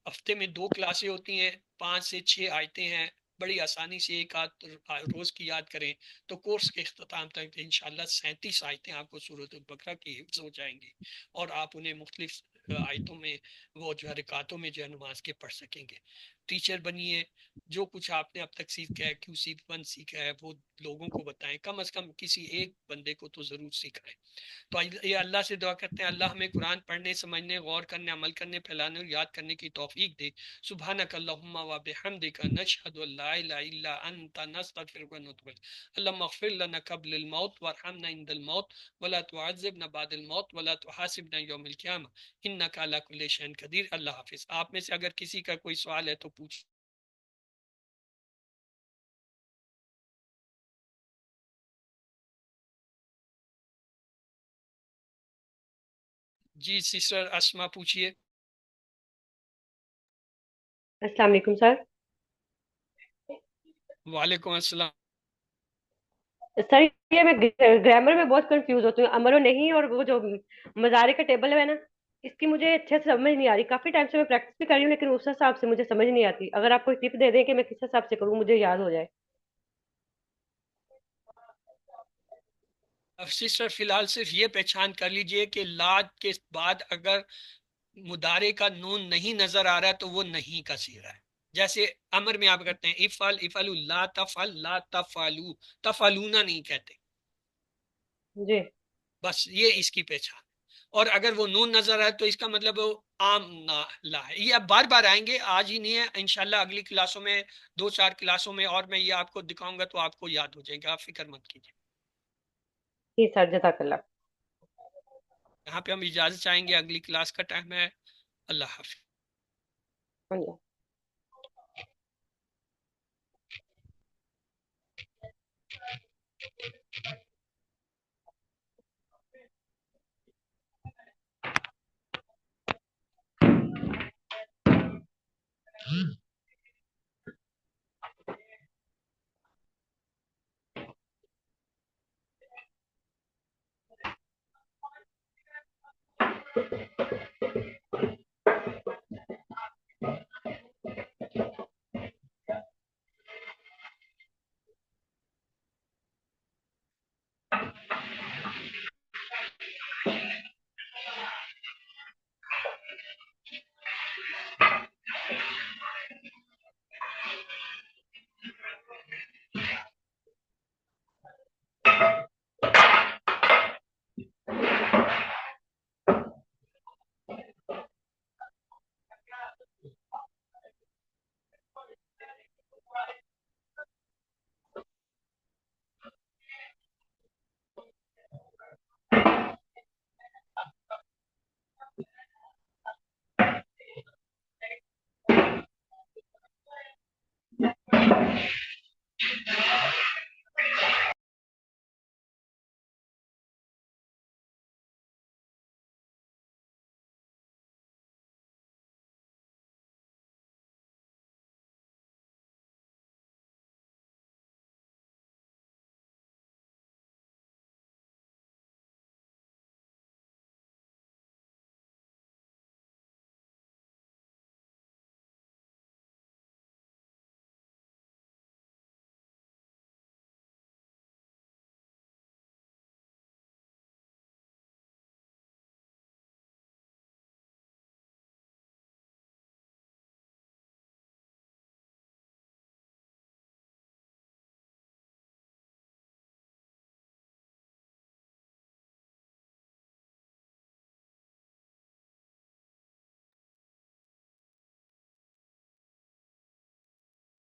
ہفتے میں 2 کلاسیں ہوتی ہیں. 5 سے 6 آیتیں ہیں. بڑی آسانی سے ایک آدھ روز کی یاد کریں تو کورس کے اختتام تک انشاءاللہ 37 آیتیں آپ کو سورۃ البقرہ کی حفظ ہو جائیں گی اور آپ انہیں مختلف آیتوں میں وہ جو ہے رکعتوں میں جو ہے نماز کے پڑھ سکیں گے. ٹیچر بنیے. جو کچھ آپ نے اب تک سیکھا ہے QC1 سیکھا ہے وہ لوگوں کو بتائیں. کم از کم کسی ایک بندے کو تو ضرور سکھائیں. تو یہ اللہ سے دعا کرتے ہیں اللہ ہمیں قرآن پڑھنے سمجھنے غور کرنے عمل کرنے پھیلانے اور یاد کرنے کی توفیق دے. سبحانک اللہم و بحمدک نشہد ان لا الہ الا انت نستغفرک و نتوب الیک. اللہم اغفر لنا قبل الموت وارحمنا عند الموت ولا تعذبنا بعد الموت ولا تحاسبنا یوم القیامہ انک علی کل شیء قدیر. اللہ حافظ. آپ میں سے اگر کسی کا کوئی سوال ہے تو پوچھ. جی سسٹر اسما پوچھئے. السلام علیکم سر. وعلیکم السلام. سر یہ میں گرامر میں بہت کنفیوز ہوتی ہوں. امر و نہیں اور وہ جو مضارع کا ٹیبل ہے نا اس کی مجھے اچھے سے سمجھ نہیں آ رہی. کافی ٹائم سے میں پریکٹس بھی کر رہی ہوں لیکن اس حساب سے مجھے سمجھ نہیں آتی. اگر آپ کوئی ٹپ دے دیں کہ میں کس حساب سے کروں مجھے یاد ہو جائے. سسٹر فی الحال صرف یہ پہچان کر لیجئے کہ لاد کے بعد اگر مضارع کا نون نہیں نظر آ رہا ہے تو وہ نہیں کا صیغہ ہے. جیسے امر میں آپ کرتے ہیں افعل افعلوا لا تفعل لا تفعلوا تفعلونا نہیں کہتے. جی بس یہ اس کی پہچان. اور اگر وہ نون نظر آئے تو اس کا مطلب وہ عام لا ہے. یہ اب بار بار آئیں گے آج ہی نہیں ہے. انشاءاللہ اگلی کلاسوں میں 2-4 کلاسوں میں اور میں یہ آپ کو دکھاؤں گا تو آپ کو یاد ہو جائے گا. آپ فکر مت کیجیے. جی سر جزاک اللہ. یہاں پہ ہم اجازت چاہیں گے. اگلی کلاس کا ٹائم ہے. اللہ حافظ. اللہ